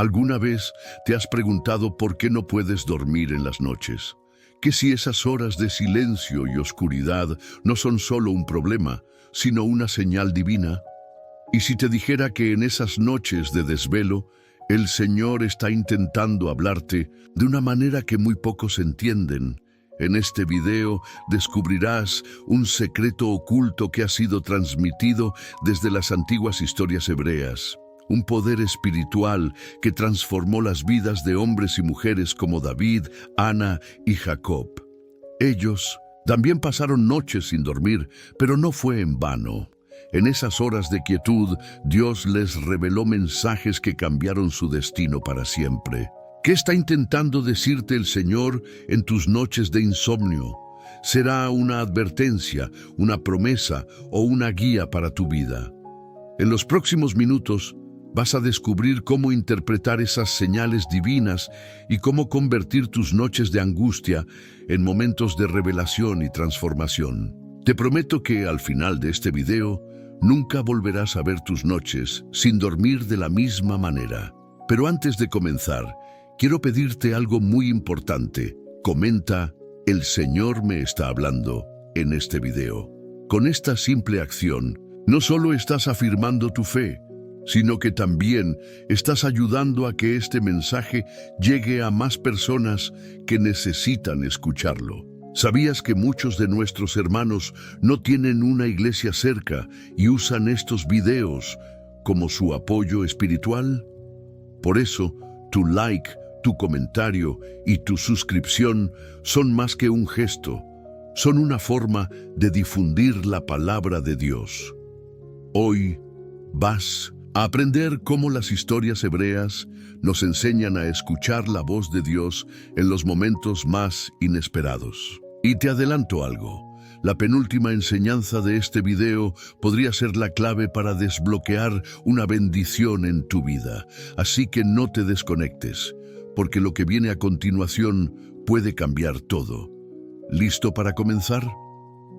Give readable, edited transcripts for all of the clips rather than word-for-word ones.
¿Alguna vez te has preguntado por qué no puedes dormir en las noches? Que si esas horas de silencio y oscuridad no son solo un problema, sino una señal divina. Y si te dijera que en esas noches de desvelo, el Señor está intentando hablarte de una manera que muy pocos entienden. En este video descubrirás un secreto oculto que ha sido transmitido desde las antiguas historias hebreas. Un poder espiritual que transformó las vidas de hombres y mujeres como David, Ana y Jacob. Ellos también pasaron noches sin dormir, pero no fue en vano. En esas horas de quietud, Dios les reveló mensajes que cambiaron su destino para siempre. ¿Qué está intentando decirte el Señor en tus noches de insomnio? ¿Será una advertencia, una promesa o una guía para tu vida? En los próximos minutos vas a descubrir cómo interpretar esas señales divinas y cómo convertir tus noches de angustia en momentos de revelación y transformación. Te prometo que al final de este video nunca volverás a ver tus noches sin dormir de la misma manera. Pero antes de comenzar, quiero pedirte algo muy importante. Comenta, el Señor me está hablando en este video. Con esta simple acción, no solo estás afirmando tu fe, sino que también estás ayudando a que este mensaje llegue a más personas que necesitan escucharlo. ¿Sabías que muchos de nuestros hermanos no tienen una iglesia cerca y usan estos videos como su apoyo espiritual? Por eso, tu like, tu comentario y tu suscripción son más que un gesto, son una forma de difundir la palabra de Dios. Hoy vas a aprender cómo las historias hebreas nos enseñan a escuchar la voz de Dios en los momentos más inesperados. Y te adelanto algo, la penúltima enseñanza de este video podría ser la clave para desbloquear una bendición en tu vida. Así que no te desconectes, porque lo que viene a continuación puede cambiar todo. ¿Listo para comenzar?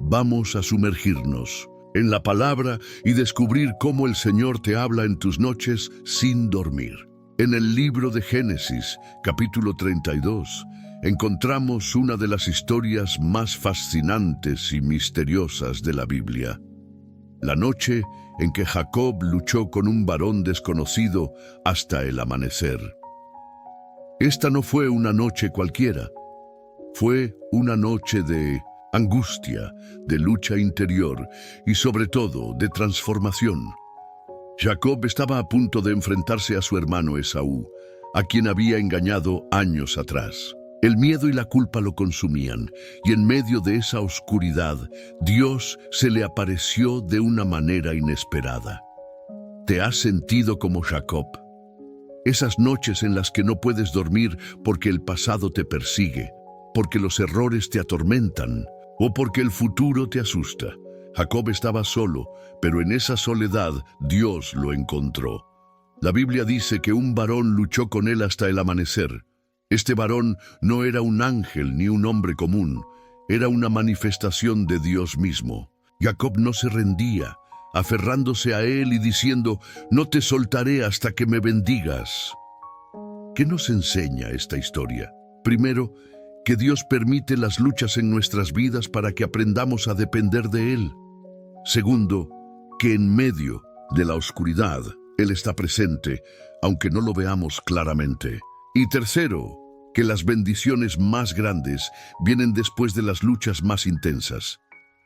Vamos a sumergirnos en la palabra y descubrir cómo el Señor te habla en tus noches sin dormir. En el libro de Génesis, capítulo 32, encontramos una de las historias más fascinantes y misteriosas de la Biblia. La noche en que Jacob luchó con un varón desconocido hasta el amanecer. Esta no fue una noche cualquiera, fue una noche de angustia, de lucha interior y sobre todo de transformación. Jacob estaba a punto de enfrentarse a su hermano Esaú, a quien había engañado años atrás. El miedo y la culpa lo consumían, y en medio de esa oscuridad, Dios se le apareció de una manera inesperada. ¿Te has sentido como Jacob? Esas noches en las que no puedes dormir porque el pasado te persigue, porque los errores te atormentan, o porque el futuro te asusta. Jacob estaba solo, pero en esa soledad Dios lo encontró. La Biblia dice que un varón luchó con él hasta el amanecer. Este varón no era un ángel ni un hombre común, era una manifestación de Dios mismo. Jacob no se rendía, aferrándose a él y diciendo, «No te soltaré hasta que me bendigas». ¿Qué nos enseña esta historia? Primero, que Dios permite las luchas en nuestras vidas para que aprendamos a depender de Él. Segundo, que en medio de la oscuridad, Él está presente, aunque no lo veamos claramente. Y tercero, que las bendiciones más grandes vienen después de las luchas más intensas.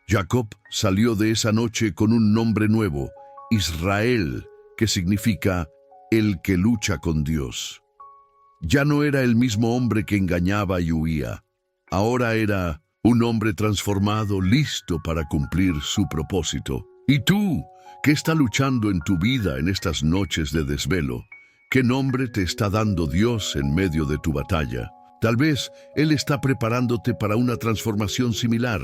Jacob salió de esa noche con un nombre nuevo, Israel, que significa el que lucha con Dios. Ya no era el mismo hombre que engañaba y huía. Ahora era un hombre transformado, listo para cumplir su propósito. ¿Y tú, qué está luchando en tu vida en estas noches de desvelo? ¿Qué nombre te está dando Dios en medio de tu batalla? Tal vez Él está preparándote para una transformación similar,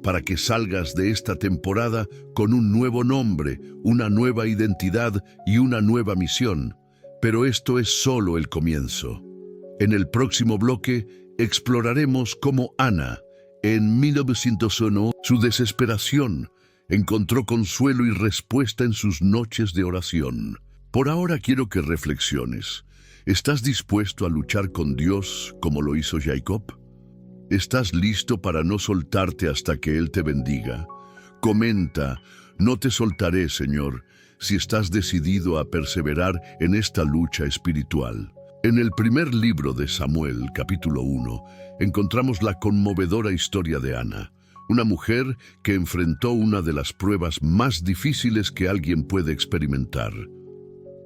para que salgas de esta temporada con un nuevo nombre, una nueva identidad y una nueva misión. Pero esto es solo el comienzo. En el próximo bloque exploraremos cómo Ana, en 1901, su desesperación, encontró consuelo y respuesta en sus noches de oración. Por ahora quiero que reflexiones. ¿Estás dispuesto a luchar con Dios como lo hizo Jacob? ¿Estás listo para no soltarte hasta que Él te bendiga? Comenta: no te soltaré, Señor, si estás decidido a perseverar en esta lucha espiritual. En el primer libro de Samuel, capítulo 1, encontramos la conmovedora historia de Ana, una mujer que enfrentó una de las pruebas más difíciles que alguien puede experimentar: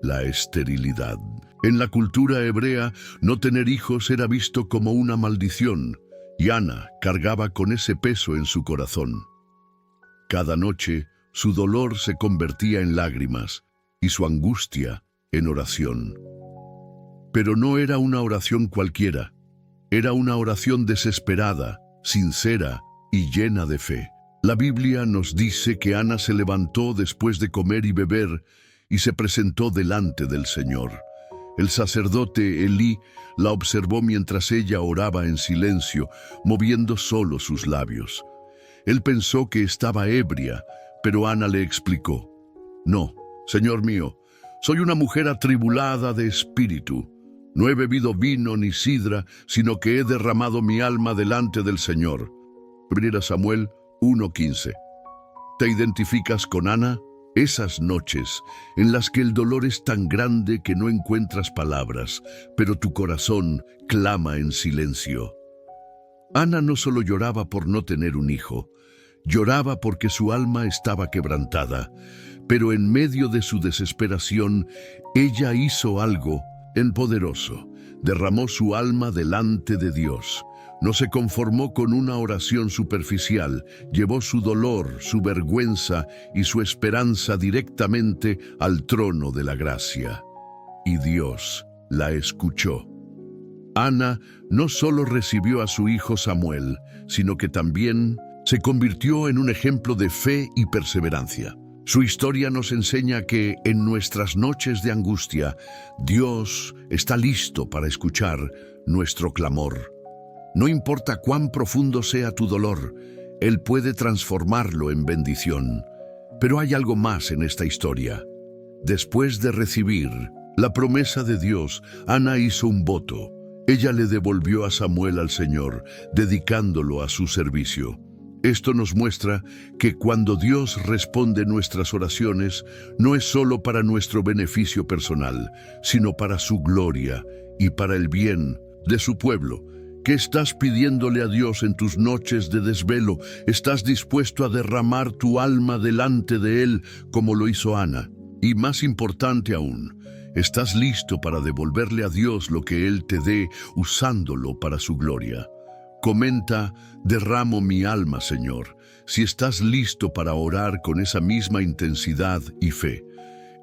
la esterilidad. En la cultura hebrea, no tener hijos era visto como una maldición, y Ana cargaba con ese peso en su corazón. Cada noche, su dolor se convertía en lágrimas y su angustia en oración. Pero no era una oración cualquiera, era una oración desesperada, sincera y llena de fe. La Biblia nos dice que Ana se levantó después de comer y beber y se presentó delante del Señor. El sacerdote Elí la observó mientras ella oraba en silencio, moviendo solo sus labios. Él pensó que estaba ebria, pero Ana le explicó: no, Señor mío, soy una mujer atribulada de espíritu. No he bebido vino ni sidra, sino que he derramado mi alma delante del Señor. 1 Samuel 1:15. ¿Te identificas con Ana? Esas noches en las que el dolor es tan grande que no encuentras palabras, pero tu corazón clama en silencio. Ana no solo lloraba por no tener un hijo, lloraba porque su alma estaba quebrantada, pero en medio de su desesperación, ella hizo algo poderoso. Derramó su alma delante de Dios. No se conformó con una oración superficial, llevó su dolor, su vergüenza y su esperanza directamente al trono de la gracia. Y Dios la escuchó. Ana no solo recibió a su hijo Samuel, sino que también se convirtió en un ejemplo de fe y perseverancia. Su historia nos enseña que en nuestras noches de angustia, Dios está listo para escuchar nuestro clamor. No importa cuán profundo sea tu dolor, Él puede transformarlo en bendición. Pero hay algo más en esta historia. Después de recibir la promesa de Dios, Ana hizo un voto. Ella le devolvió a Samuel al Señor, dedicándolo a su servicio. Esto nos muestra que cuando Dios responde nuestras oraciones, no es solo para nuestro beneficio personal, sino para su gloria y para el bien de su pueblo. ¿Qué estás pidiéndole a Dios en tus noches de desvelo? ¿Estás dispuesto a derramar tu alma delante de Él como lo hizo Ana? Y más importante aún, ¿estás listo para devolverle a Dios lo que Él te dé usándolo para su gloria? Comenta: derramo mi alma, Señor, si estás listo para orar con esa misma intensidad y fe.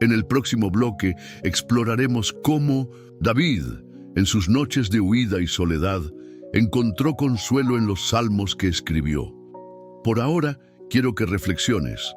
En el próximo bloque exploraremos cómo David, en sus noches de huida y soledad, encontró consuelo en los salmos que escribió. Por ahora, quiero que reflexiones.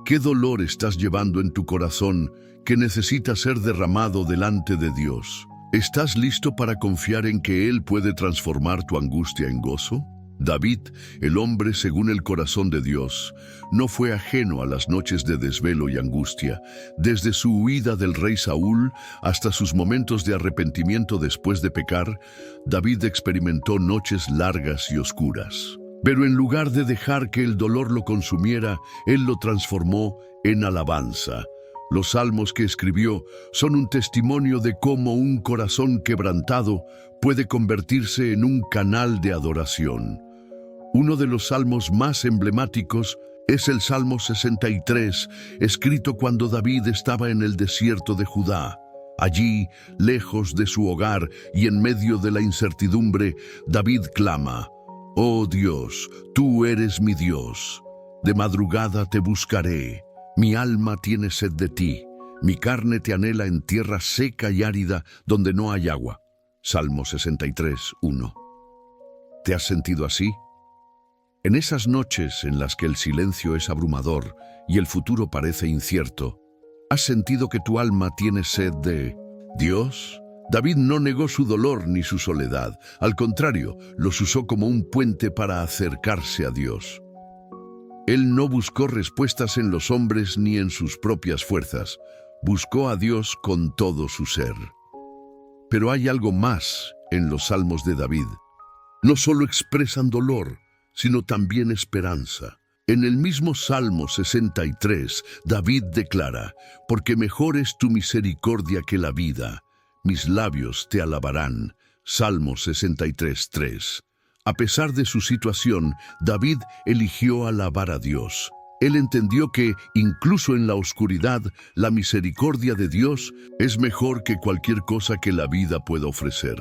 ¿Qué dolor estás llevando en tu corazón que necesita ser derramado delante de Dios? ¿Estás listo para confiar en que Él puede transformar tu angustia en gozo? David, el hombre según el corazón de Dios, no fue ajeno a las noches de desvelo y angustia. Desde su huida del rey Saúl hasta sus momentos de arrepentimiento después de pecar, David experimentó noches largas y oscuras. Pero en lugar de dejar que el dolor lo consumiera, Él lo transformó en alabanza. Los salmos que escribió son un testimonio de cómo un corazón quebrantado puede convertirse en un canal de adoración. Uno de los salmos más emblemáticos es el Salmo 63, escrito cuando David estaba en el desierto de Judá. Allí, lejos de su hogar y en medio de la incertidumbre, David clama: «Oh Dios, tú eres mi Dios. De madrugada te buscaré. Mi alma tiene sed de ti. Mi carne te anhela en tierra seca y árida donde no hay agua». Salmo 63, 1. ¿Te has sentido así? En esas noches en las que el silencio es abrumador y el futuro parece incierto, ¿has sentido que tu alma tiene sed de Dios? David no negó su dolor ni su soledad. Al contrario, los usó como un puente para acercarse a Dios. Él no buscó respuestas en los hombres ni en sus propias fuerzas. Buscó a Dios con todo su ser. Pero hay algo más en los salmos de David. No solo expresan dolor, sino también esperanza. En el mismo Salmo 63, David declara: «Porque mejor es tu misericordia que la vida, mis labios te alabarán». Salmo 63:3. A pesar de su situación, David eligió alabar a Dios. Él entendió que, incluso en la oscuridad, la misericordia de Dios es mejor que cualquier cosa que la vida pueda ofrecer.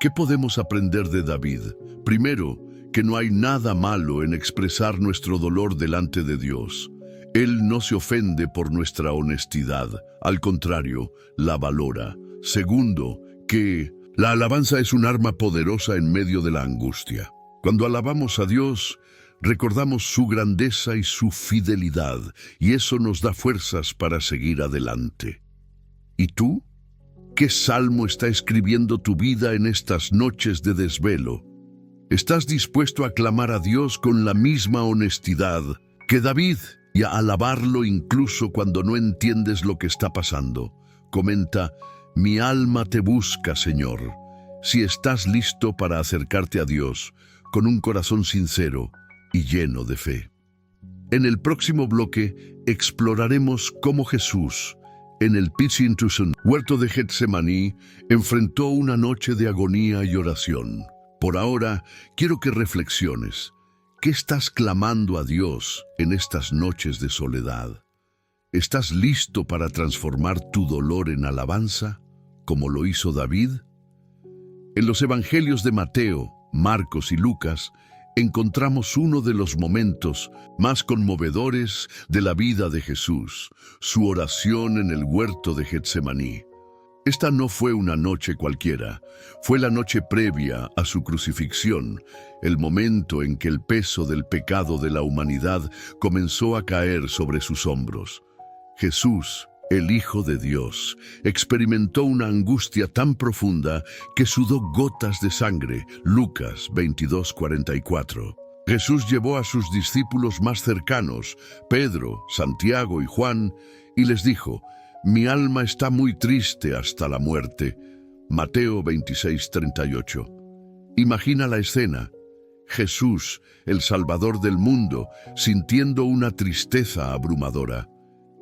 ¿Qué podemos aprender de David? Primero, que no hay nada malo en expresar nuestro dolor delante de Dios. Él no se ofende por nuestra honestidad, al contrario, la valora. Segundo, que la alabanza es un arma poderosa en medio de la angustia. Cuando alabamos a Dios, recordamos su grandeza y su fidelidad, y eso nos da fuerzas para seguir adelante. ¿Y tú? ¿Qué salmo está escribiendo tu vida en estas noches de desvelo? ¿Estás dispuesto a clamar a Dios con la misma honestidad que David y a alabarlo incluso cuando no entiendes lo que está pasando? Comenta: «Mi alma te busca, Señor». Si estás listo para acercarte a Dios con un corazón sincero y lleno de fe. En el próximo bloque exploraremos cómo Jesús, en el Pitzinthusen, huerto de Getsemaní, enfrentó una noche de agonía y oración. Por ahora, quiero que reflexiones. ¿Qué estás clamando a Dios en estas noches de soledad? ¿Estás listo para transformar tu dolor en alabanza, como lo hizo David? En los evangelios de Mateo, Marcos y Lucas, encontramos uno de los momentos más conmovedores de la vida de Jesús, su oración en el huerto de Getsemaní. Esta no fue una noche cualquiera, fue la noche previa a su crucifixión, el momento en que el peso del pecado de la humanidad comenzó a caer sobre sus hombros. Jesús, el Hijo de Dios, experimentó una angustia tan profunda que sudó gotas de sangre. Lucas 22:44. Jesús llevó a sus discípulos más cercanos, Pedro, Santiago y Juan, y les dijo: «Mi alma está muy triste hasta la muerte». Mateo 26:38. Imagina la escena. Jesús, el Salvador del mundo, sintiendo una tristeza abrumadora.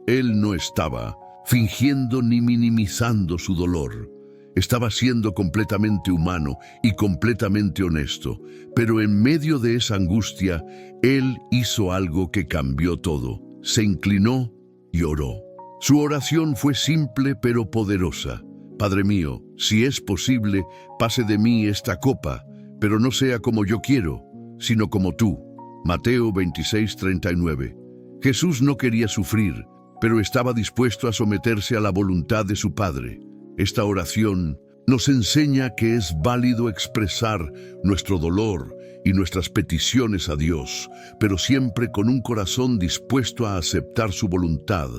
Él no estaba fingiendo ni minimizando su dolor. Estaba siendo completamente humano y completamente honesto, pero en medio de esa angustia, Él hizo algo que cambió todo. Se inclinó y oró. Su oración fue simple pero poderosa. «Padre mío, si es posible, pase de mí esta copa, pero no sea como yo quiero, sino como tú». Mateo 26:39. Jesús no quería sufrir, pero estaba dispuesto a someterse a la voluntad de su Padre. Esta oración nos enseña que es válido expresar nuestro dolor y nuestras peticiones a Dios, pero siempre con un corazón dispuesto a aceptar su voluntad,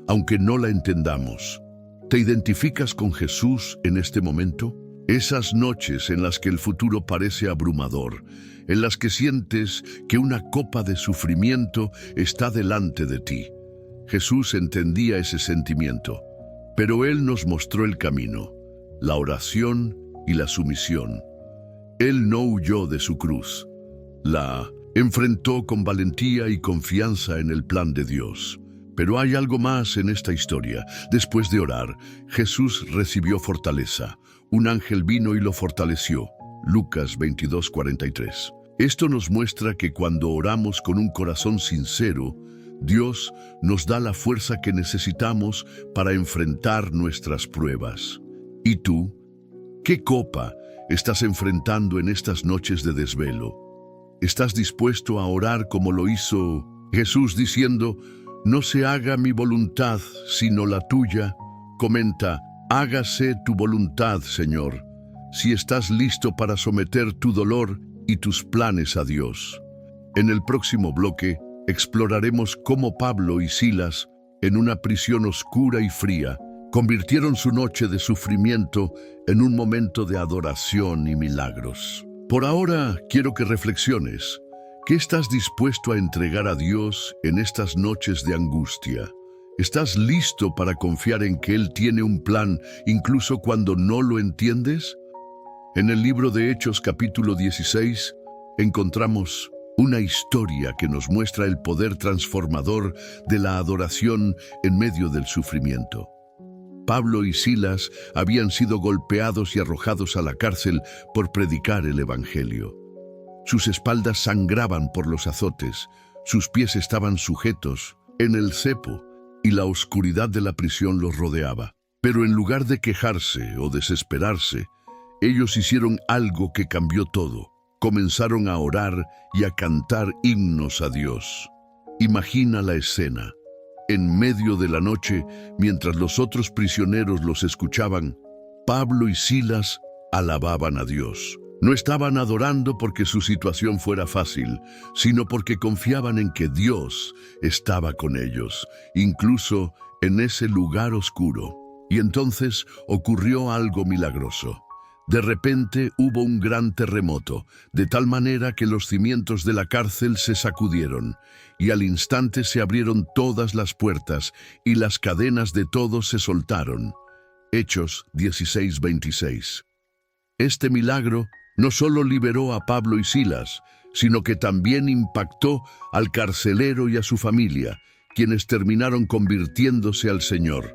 aunque no la entendamos. ¿Te identificas con Jesús en este momento? Esas noches en las que el futuro parece abrumador, en las que sientes que una copa de sufrimiento está delante de ti. Jesús entendía ese sentimiento, pero Él nos mostró el camino, la oración y la sumisión. Él no huyó de su cruz, la enfrentó con valentía y confianza en el plan de Dios. Pero hay algo más en esta historia. Después de orar, Jesús recibió fortaleza. Un ángel vino y lo fortaleció. Lucas 22:43. Esto nos muestra que cuando oramos con un corazón sincero, Dios nos da la fuerza que necesitamos para enfrentar nuestras pruebas. ¿Y tú? ¿Qué copa estás enfrentando en estas noches de desvelo? ¿Estás dispuesto a orar como lo hizo Jesús diciendo: «No se haga mi voluntad, sino la tuya»? Comenta: «Hágase tu voluntad, Señor». Si estás listo para someter tu dolor y tus planes a Dios. En el próximo bloque, exploraremos cómo Pablo y Silas, en una prisión oscura y fría, convirtieron su noche de sufrimiento en un momento de adoración y milagros. Por ahora, quiero que reflexiones. ¿Qué estás dispuesto a entregar a Dios en estas noches de angustia? ¿Estás listo para confiar en que Él tiene un plan incluso cuando no lo entiendes? En el libro de Hechos capítulo 16 encontramos una historia que nos muestra el poder transformador de la adoración en medio del sufrimiento. Pablo y Silas habían sido golpeados y arrojados a la cárcel por predicar el Evangelio. Sus espaldas sangraban por los azotes, sus pies estaban sujetos en el cepo y la oscuridad de la prisión los rodeaba. Pero en lugar de quejarse o desesperarse, ellos hicieron algo que cambió todo. Comenzaron a orar y a cantar himnos a Dios. Imagina la escena. En medio de la noche, mientras los otros prisioneros los escuchaban, Pablo y Silas alababan a Dios. No estaban adorando porque su situación fuera fácil, sino porque confiaban en que Dios estaba con ellos, incluso en ese lugar oscuro. Y entonces ocurrió algo milagroso. De repente hubo un gran terremoto, de tal manera que los cimientos de la cárcel se sacudieron, y al instante se abrieron todas las puertas, y las cadenas de todos se soltaron. Hechos 16:26. Este milagro no solo liberó a Pablo y Silas, sino que también impactó al carcelero y a su familia, quienes terminaron convirtiéndose al Señor.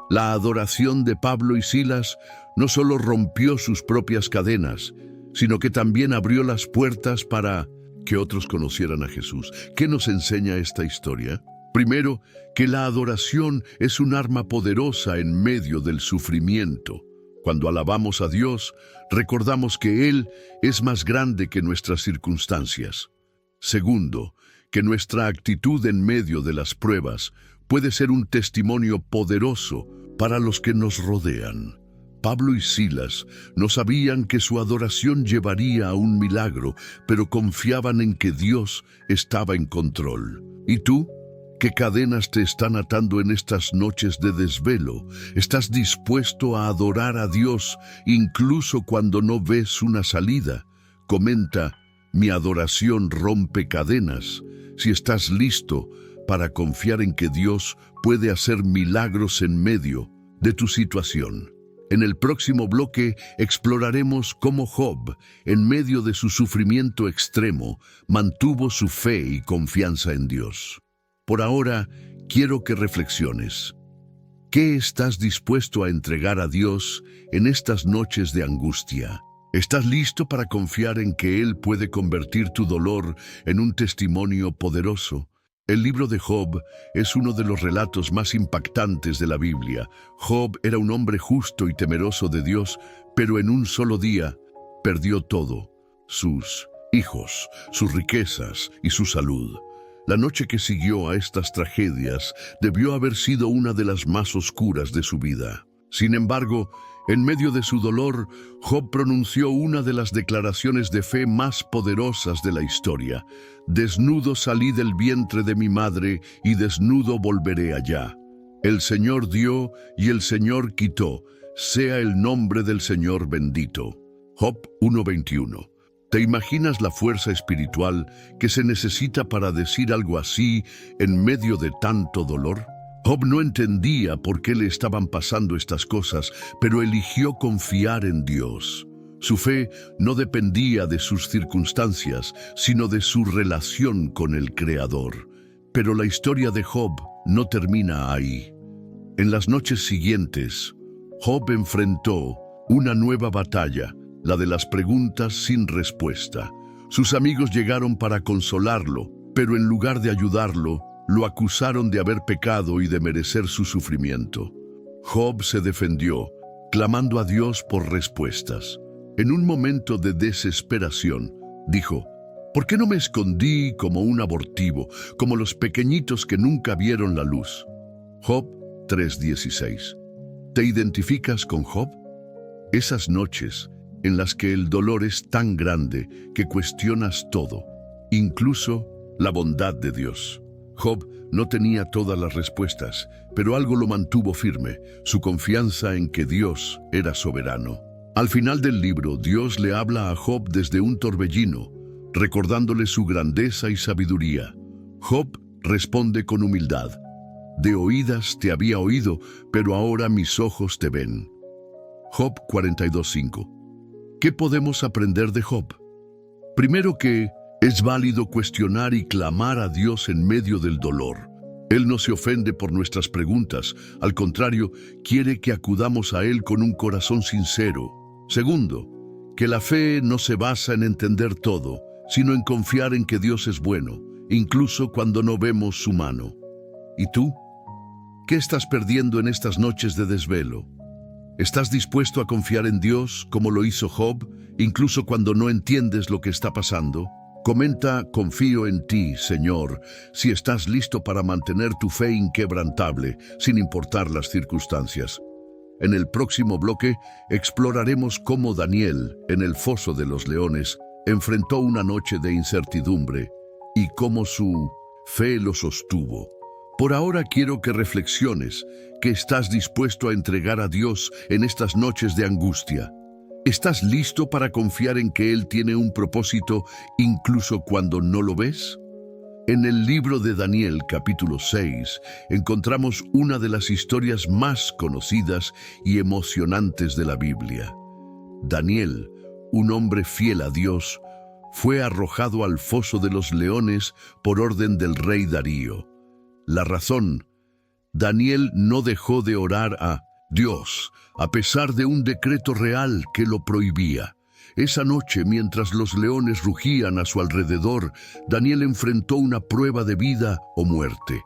La adoración de Pablo y Silas no solo rompió sus propias cadenas, sino que también abrió las puertas para que otros conocieran a Jesús. ¿Qué nos enseña esta historia? Primero, que la adoración es un arma poderosa en medio del sufrimiento. Cuando alabamos a Dios, recordamos que Él es más grande que nuestras circunstancias. Segundo, que nuestra actitud en medio de las pruebas puede ser un testimonio poderoso para los que nos rodean. Pablo y Silas no sabían que su adoración llevaría a un milagro, pero confiaban en que Dios estaba en control. ¿Y tú? ¿Qué cadenas te están atando en estas noches de desvelo? ¿Estás dispuesto a adorar a Dios incluso cuando no ves una salida? Comenta, mi adoración rompe cadenas. Si estás listo para confiar en que Dios puede hacer milagros en medio de tu situación. En el próximo bloque exploraremos cómo Job, en medio de su sufrimiento extremo, mantuvo su fe y confianza en Dios. Por ahora, quiero que reflexiones. ¿Qué estás dispuesto a entregar a Dios en estas noches de angustia? ¿Estás listo para confiar en que Él puede convertir tu dolor en un testimonio poderoso? El libro de Job es uno de los relatos más impactantes de la Biblia. Job era un hombre justo y temeroso de Dios, pero en un solo día perdió todo: sus hijos, sus riquezas y su salud. La noche que siguió a estas tragedias debió haber sido una de las más oscuras de su vida. Sin embargo, en medio de su dolor, Job pronunció una de las declaraciones de fe más poderosas de la historia. Desnudo salí del vientre de mi madre y desnudo volveré allá. El Señor dio y el Señor quitó. Sea el nombre del Señor bendito. Job 1:21. ¿Te imaginas la fuerza espiritual que se necesita para decir algo así en medio de tanto dolor? Job no entendía por qué le estaban pasando estas cosas, pero eligió confiar en Dios. Su fe no dependía de sus circunstancias, sino de su relación con el Creador. Pero la historia de Job no termina ahí. En las noches siguientes, Job enfrentó una nueva batalla, la de las preguntas sin respuesta. Sus amigos llegaron para consolarlo, pero en lugar de ayudarlo, lo acusaron de haber pecado y de merecer su sufrimiento. Job se defendió, clamando a Dios por respuestas. En un momento de desesperación, dijo: ¿por qué no me escondí como un abortivo, como los pequeñitos que nunca vieron la luz? Job 3:16. ¿Te identificas con Job? Esas noches en las que el dolor es tan grande que cuestionas todo, incluso la bondad de Dios. Job no tenía todas las respuestas, pero algo lo mantuvo firme: su confianza en que Dios era soberano. Al final del libro, Dios le habla a Job desde un torbellino, recordándole su grandeza y sabiduría. Job responde con humildad: De oídas te había oído, pero ahora mis ojos te ven. Job 42:5. ¿Qué podemos aprender de Job? Primero que es válido cuestionar y clamar a Dios en medio del dolor. Él no se ofende por nuestras preguntas, al contrario, quiere que acudamos a Él con un corazón sincero. Segundo, que la fe no se basa en entender todo, sino en confiar en que Dios es bueno, incluso cuando no vemos su mano. ¿Y tú? ¿Qué estás perdiendo en estas noches de desvelo? ¿Estás dispuesto a confiar en Dios como lo hizo Job, incluso cuando no entiendes lo que está pasando? Comenta: confío en ti, Señor, si estás listo para mantener tu fe inquebrantable, sin importar las circunstancias. En el próximo bloque exploraremos cómo Daniel, en el foso de los leones, enfrentó una noche de incertidumbre y cómo su fe lo sostuvo. Por ahora quiero que reflexiones que estás dispuesto a entregar a Dios en estas noches de angustia. ¿Estás listo para confiar en que Él tiene un propósito incluso cuando no lo ves? En el libro de Daniel, capítulo 6, encontramos una de las historias más conocidas y emocionantes de la Biblia. Daniel, un hombre fiel a Dios, fue arrojado al foso de los leones por orden del rey Darío. La razón: Daniel no dejó de orar a Dios, a pesar de un decreto real que lo prohibía. Esa noche, mientras los leones rugían a su alrededor, Daniel enfrentó una prueba de vida o muerte.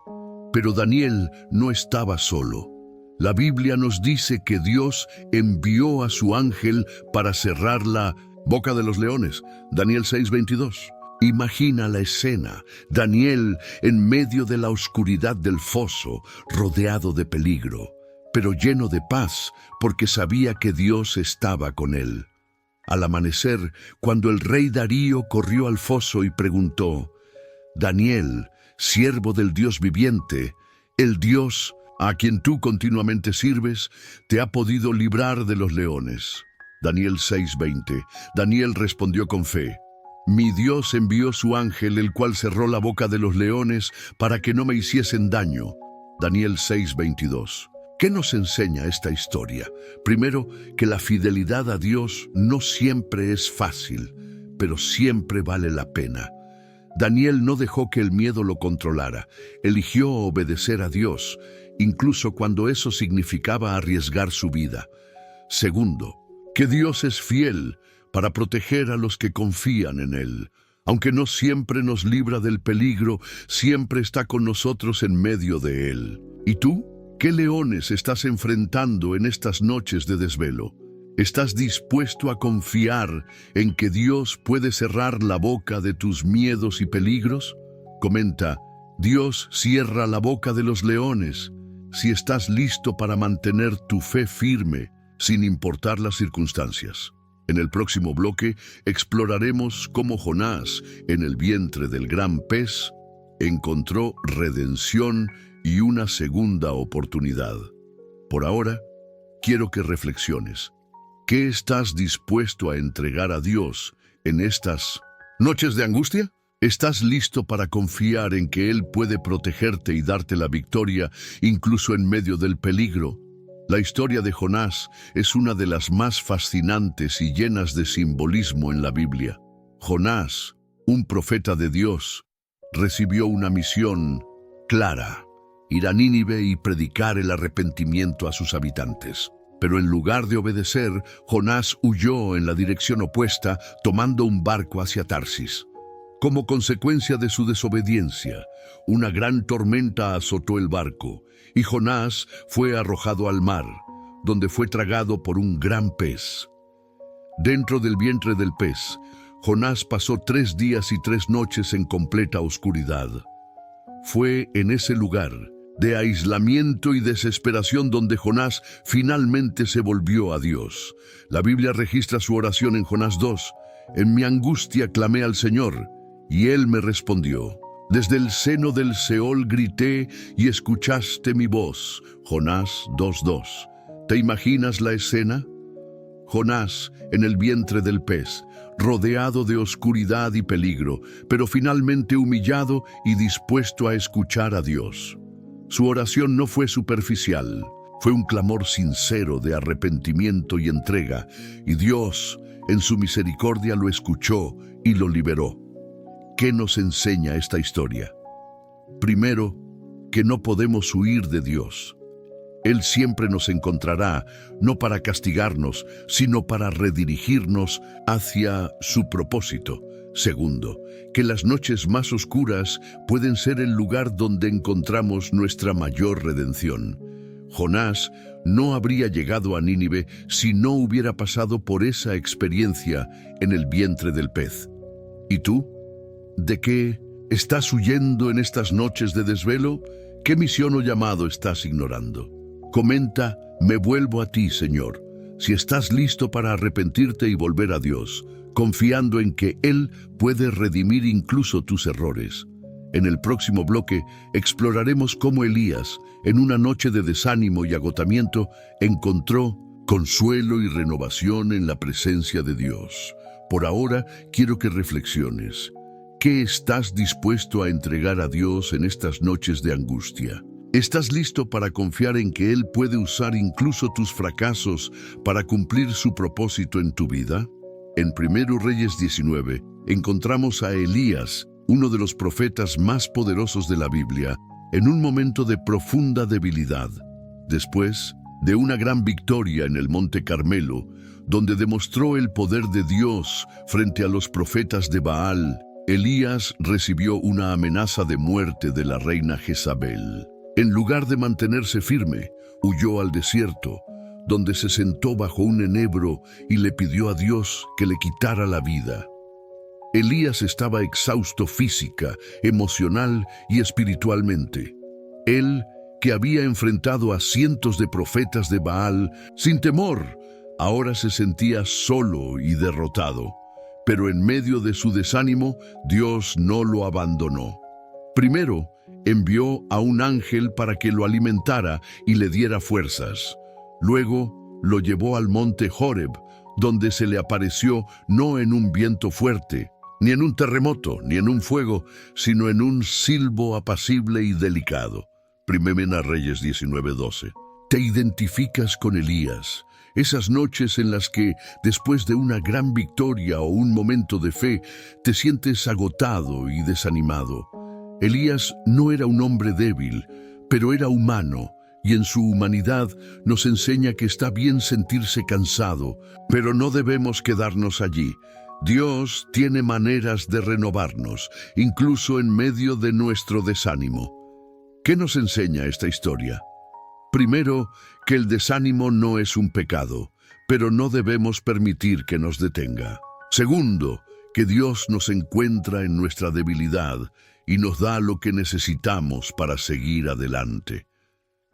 Pero Daniel no estaba solo. La Biblia nos dice que Dios envió a su ángel para cerrar la boca de los leones. Daniel 6:22. Imagina la escena: Daniel en medio de la oscuridad del foso, rodeado de peligro, pero lleno de paz, porque sabía que Dios estaba con él. Al amanecer, cuando el rey Darío corrió al foso y preguntó: Daniel, siervo del Dios viviente, el Dios a quien tú continuamente sirves, ¿te ha podido librar de los leones? Daniel 6:20. Daniel respondió con fe: mi Dios envió su ángel, el cual cerró la boca de los leones para que no me hiciesen daño. Daniel 6:22. ¿Qué nos enseña esta historia? Primero, que la fidelidad a Dios no siempre es fácil, pero siempre vale la pena. Daniel no dejó que el miedo lo controlara. Eligió obedecer a Dios, incluso cuando eso significaba arriesgar su vida. Segundo, que Dios es fiel para proteger a los que confían en Él. Aunque no siempre nos libra del peligro, siempre está con nosotros en medio de él. ¿Y tú? ¿Qué leones estás enfrentando en estas noches de desvelo? ¿Estás dispuesto a confiar en que Dios puede cerrar la boca de tus miedos y peligros? Comenta: Dios cierra la boca de los leones. Si estás listo para mantener tu fe firme, sin importar las circunstancias. En el próximo bloque exploraremos cómo Jonás, en el vientre del gran pez, encontró redención y una segunda oportunidad. Por ahora, quiero que reflexiones. ¿Qué estás dispuesto a entregar a Dios en estas noches de angustia? ¿Estás listo para confiar en que Él puede protegerte y darte la victoria, incluso en medio del peligro? La historia de Jonás es una de las más fascinantes y llenas de simbolismo en la Biblia. Jonás, un profeta de Dios, recibió una misión clara: ir a Nínive y predicar el arrepentimiento a sus habitantes. Pero en lugar de obedecer, Jonás huyó en la dirección opuesta, tomando un barco hacia Tarsis. Como consecuencia de su desobediencia, una gran tormenta azotó el barco, y Jonás fue arrojado al mar, donde fue tragado por un gran pez. Dentro del vientre del pez, Jonás pasó 3 días y 3 noches en completa oscuridad. Fue en ese lugar de aislamiento y desesperación donde Jonás finalmente se volvió a Dios. La Biblia registra su oración en Jonás 2. En mi angustia clamé al Señor, y Él me respondió. Desde el seno del Seol grité y escuchaste mi voz. Jonás 2:2. ¿Te imaginas la escena? Jonás en el vientre del pez, rodeado de oscuridad y peligro, pero finalmente humillado y dispuesto a escuchar a Dios. Su oración no fue superficial, fue un clamor sincero de arrepentimiento y entrega, y Dios, en su misericordia, lo escuchó y lo liberó. ¿Qué nos enseña esta historia? Primero, que no podemos huir de Dios. Él siempre nos encontrará, no para castigarnos, sino para redirigirnos hacia su propósito. Segundo, que las noches más oscuras pueden ser el lugar donde encontramos nuestra mayor redención. Jonás no habría llegado a Nínive si no hubiera pasado por esa experiencia en el vientre del pez. ¿Y tú? ¿De qué estás huyendo en estas noches de desvelo? ¿Qué misión o llamado estás ignorando? Comenta: me vuelvo a ti, Señor, si estás listo para arrepentirte y volver a Dios, confiando en que Él puede redimir incluso tus errores. En el próximo bloque exploraremos cómo Elías, en una noche de desánimo y agotamiento, encontró consuelo y renovación en la presencia de Dios. Por ahora, quiero que reflexiones. ¿Qué estás dispuesto a entregar a Dios en estas noches de angustia? ¿Estás listo para confiar en que Él puede usar incluso tus fracasos para cumplir su propósito en tu vida? En 1 Reyes 19 encontramos a Elías, uno de los profetas más poderosos de la Biblia, en un momento de profunda debilidad. Después de una gran victoria en el Monte Carmelo, donde demostró el poder de Dios frente a los profetas de Baal, Elías recibió una amenaza de muerte de la reina Jezabel. En lugar de mantenerse firme, huyó al desierto, donde se sentó bajo un enebro y le pidió a Dios que le quitara la vida. Elías estaba exhausto física, emocional y espiritualmente. Él, que había enfrentado a cientos de profetas de Baal sin temor, ahora se sentía solo y derrotado. Pero en medio de su desánimo, Dios no lo abandonó. Primero, envió a un ángel para que lo alimentara y le diera fuerzas. Luego, lo llevó al monte Horeb, donde se le apareció no en un viento fuerte, ni en un terremoto, ni en un fuego, sino en un silbo apacible y delicado. 1 Reyes 19:12. Te identificas con Elías. Esas noches en las que, después de una gran victoria o un momento de fe, te sientes agotado y desanimado. Elías no era un hombre débil, pero era humano, y en su humanidad nos enseña que está bien sentirse cansado, pero no debemos quedarnos allí. Dios tiene maneras de renovarnos, incluso en medio de nuestro desánimo. ¿Qué nos enseña esta historia? Primero, que el desánimo no es un pecado, pero no debemos permitir que nos detenga. Segundo, que Dios nos encuentra en nuestra debilidad y nos da lo que necesitamos para seguir adelante.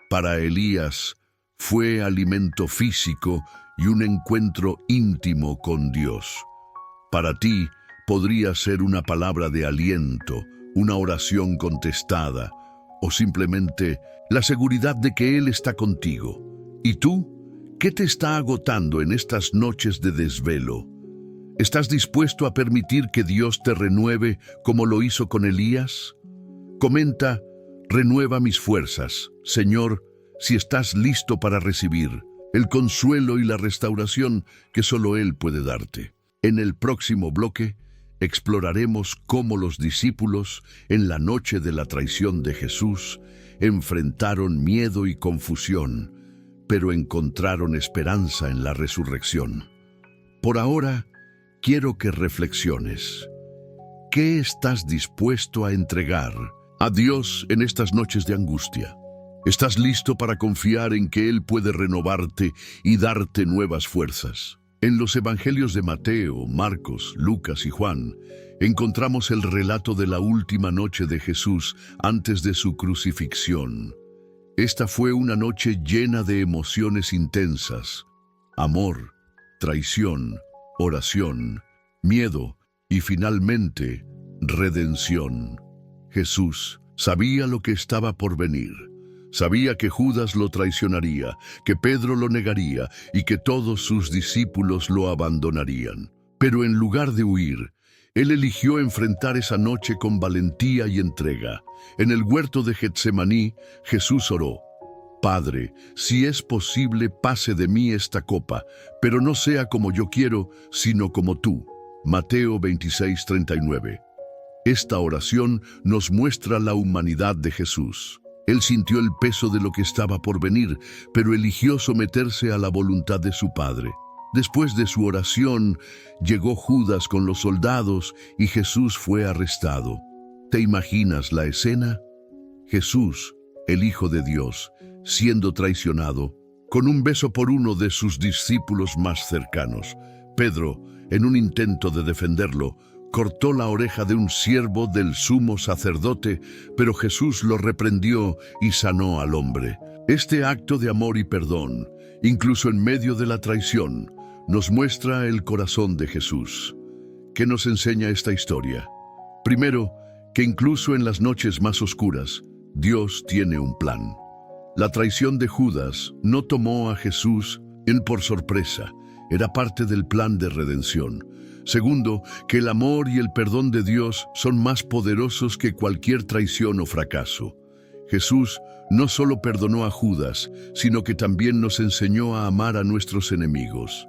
Para Elías fue alimento físico y un encuentro íntimo con Dios. Para ti podría ser una palabra de aliento, una oración contestada, o simplemente la seguridad de que Él está contigo. ¿Y tú? ¿Qué te está agotando en estas noches de desvelo? ¿Estás dispuesto a permitir que Dios te renueve como lo hizo con Elías? Comenta: renueva mis fuerzas, Señor, si estás listo para recibir el consuelo y la restauración que solo Él puede darte. En el próximo bloque exploraremos cómo los discípulos, en la noche de la traición de Jesús, enfrentaron miedo y confusión, pero encontraron esperanza en la resurrección. Por ahora, quiero que reflexiones. ¿Qué estás dispuesto a entregar a Dios en estas noches de angustia? ¿Estás listo para confiar en que Él puede renovarte y darte nuevas fuerzas? En los evangelios de Mateo, Marcos, Lucas y Juan, encontramos el relato de la última noche de Jesús antes de su crucifixión. Esta fue una noche llena de emociones intensas: amor, traición, oración, miedo y finalmente, redención. Jesús sabía lo que estaba por venir. Sabía que Judas lo traicionaría, que Pedro lo negaría y que todos sus discípulos lo abandonarían. Pero en lugar de huir, Él eligió enfrentar esa noche con valentía y entrega. En el huerto de Getsemaní, Jesús oró: Padre, si es posible, pase de mí esta copa, pero no sea como yo quiero, sino como tú. Mateo 26:39. Esta oración nos muestra la humanidad de Jesús. Él sintió el peso de lo que estaba por venir, pero eligió someterse a la voluntad de su Padre. Después de su oración, llegó Judas con los soldados y Jesús fue arrestado. ¿Te imaginas la escena? Jesús, el Hijo de Dios, siendo traicionado, con un beso por uno de sus discípulos más cercanos. Pedro, en un intento de defenderlo, cortó la oreja de un siervo del sumo sacerdote, pero Jesús lo reprendió y sanó al hombre. Este acto de amor y perdón, incluso en medio de la traición, nos muestra el corazón de Jesús. ¿Qué nos enseña esta historia? Primero, que incluso en las noches más oscuras, Dios tiene un plan. La traición de Judas no tomó a Jesús por sorpresa, era parte del plan de redención. Segundo, que el amor y el perdón de Dios son más poderosos que cualquier traición o fracaso. Jesús no solo perdonó a Judas, sino que también nos enseñó a amar a nuestros enemigos.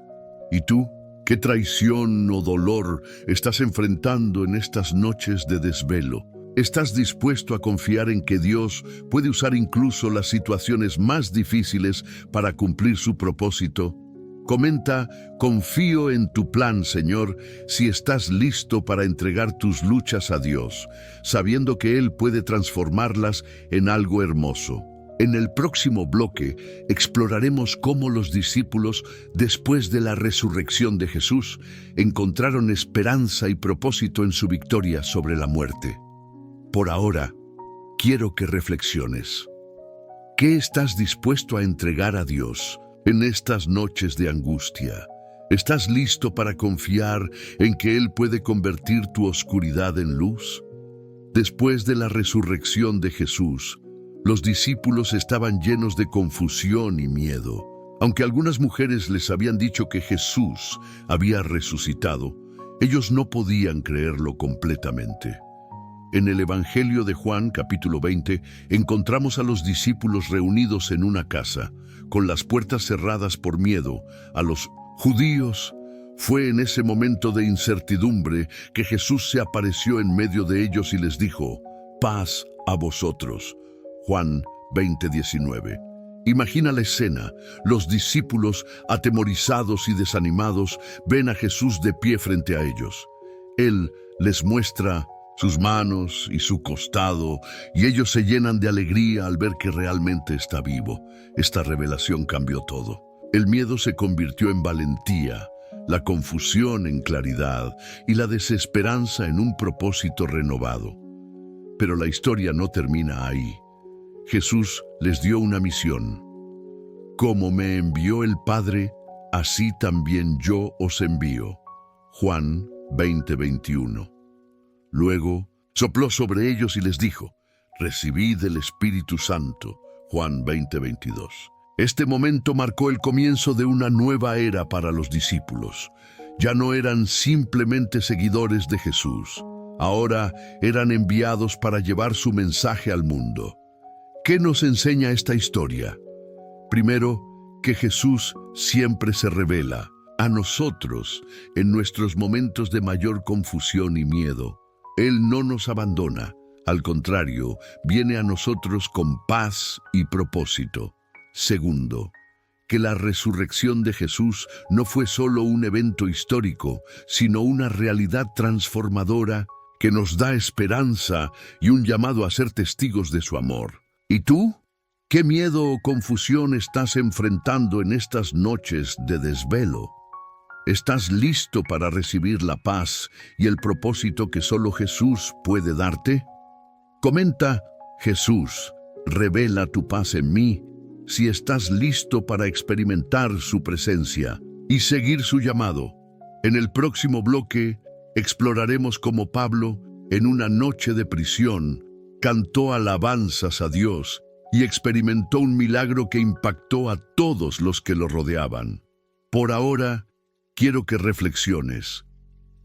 ¿Y tú? ¿Qué traición o dolor estás enfrentando en estas noches de desvelo? ¿Estás dispuesto a confiar en que Dios puede usar incluso las situaciones más difíciles para cumplir su propósito? Comenta: confío en tu plan, Señor, si estás listo para entregar tus luchas a Dios, sabiendo que Él puede transformarlas en algo hermoso. En el próximo bloque exploraremos cómo los discípulos, después de la resurrección de Jesús, encontraron esperanza y propósito en su victoria sobre la muerte. Por ahora, quiero que reflexiones. ¿Qué estás dispuesto a entregar a Dios en estas noches de angustia? ¿Estás listo para confiar en que Él puede convertir tu oscuridad en luz? Después de la resurrección de Jesús, los discípulos estaban llenos de confusión y miedo. Aunque algunas mujeres les habían dicho que Jesús había resucitado, ellos no podían creerlo completamente. En el Evangelio de Juan, capítulo 20, encontramos a los discípulos reunidos en una casa, con las puertas cerradas por miedo a los judíos. Fue en ese momento de incertidumbre que Jesús se apareció en medio de ellos y les dijo: «Paz a vosotros». Juan 20:19. Imagina la escena. Los discípulos, atemorizados y desanimados, ven a Jesús de pie frente a ellos. Él les muestra sus manos y su costado, y ellos se llenan de alegría al ver que realmente está vivo. Esta revelación cambió todo. El miedo se convirtió en valentía, la confusión en claridad y la desesperanza en un propósito renovado. Pero la historia no termina ahí. Jesús les dio una misión. Como me envió el Padre, así también yo os envío. Juan 20:21. Luego sopló sobre ellos y les dijo: recibid el Espíritu Santo. Juan 20:22. Este momento marcó el comienzo de una nueva era para los discípulos. Ya no eran simplemente seguidores de Jesús. Ahora eran enviados para llevar su mensaje al mundo. ¿Qué nos enseña esta historia? Primero, que Jesús siempre se revela a nosotros en nuestros momentos de mayor confusión y miedo. Él no nos abandona, al contrario, viene a nosotros con paz y propósito. Segundo, que la resurrección de Jesús no fue solo un evento histórico, sino una realidad transformadora que nos da esperanza y un llamado a ser testigos de su amor. ¿Y tú? ¿Qué miedo o confusión estás enfrentando en estas noches de desvelo? ¿Estás listo para recibir la paz y el propósito que solo Jesús puede darte? Comenta: Jesús, revela tu paz en mí, si estás listo para experimentar su presencia y seguir su llamado. En el próximo bloque exploraremos cómo Pablo, en una noche de prisión, cantó alabanzas a Dios y experimentó un milagro que impactó a todos los que lo rodeaban. Por ahora, quiero que reflexiones.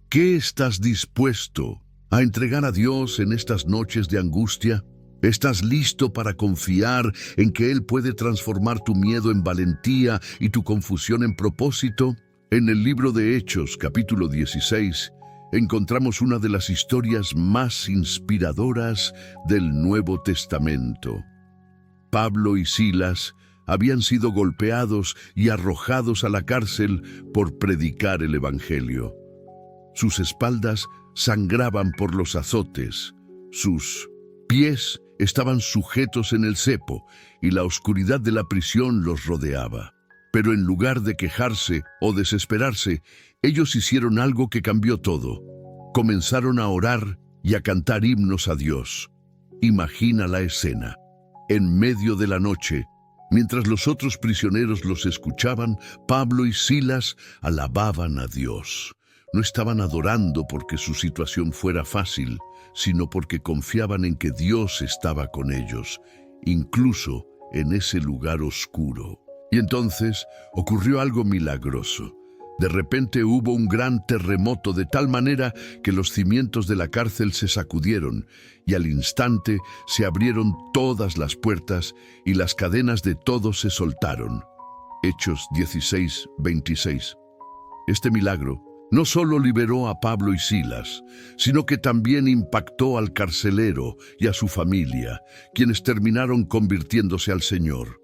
¿Qué estás dispuesto a entregar a Dios en estas noches de angustia? ¿Estás listo para confiar en que Él puede transformar tu miedo en valentía y tu confusión en propósito? En el libro de Hechos, capítulo 16, encontramos una de las historias más inspiradoras del Nuevo Testamento. Pablo y Silas habían sido golpeados y arrojados a la cárcel por predicar el Evangelio. Sus espaldas sangraban por los azotes, sus pies estaban sujetos en el cepo y la oscuridad de la prisión los rodeaba. Pero en lugar de quejarse o desesperarse, ellos hicieron algo que cambió todo. Comenzaron a orar y a cantar himnos a Dios. Imagina la escena. En medio de la noche, mientras los otros prisioneros los escuchaban, Pablo y Silas alababan a Dios. No estaban adorando porque su situación fuera fácil, sino porque confiaban en que Dios estaba con ellos, incluso en ese lugar oscuro. Y entonces ocurrió algo milagroso. De repente hubo un gran terremoto de tal manera que los cimientos de la cárcel se sacudieron y al instante se abrieron todas las puertas y las cadenas de todos se soltaron. Hechos 16:26. Este milagro no solo liberó a Pablo y Silas, sino que también impactó al carcelero y a su familia, quienes terminaron convirtiéndose al Señor.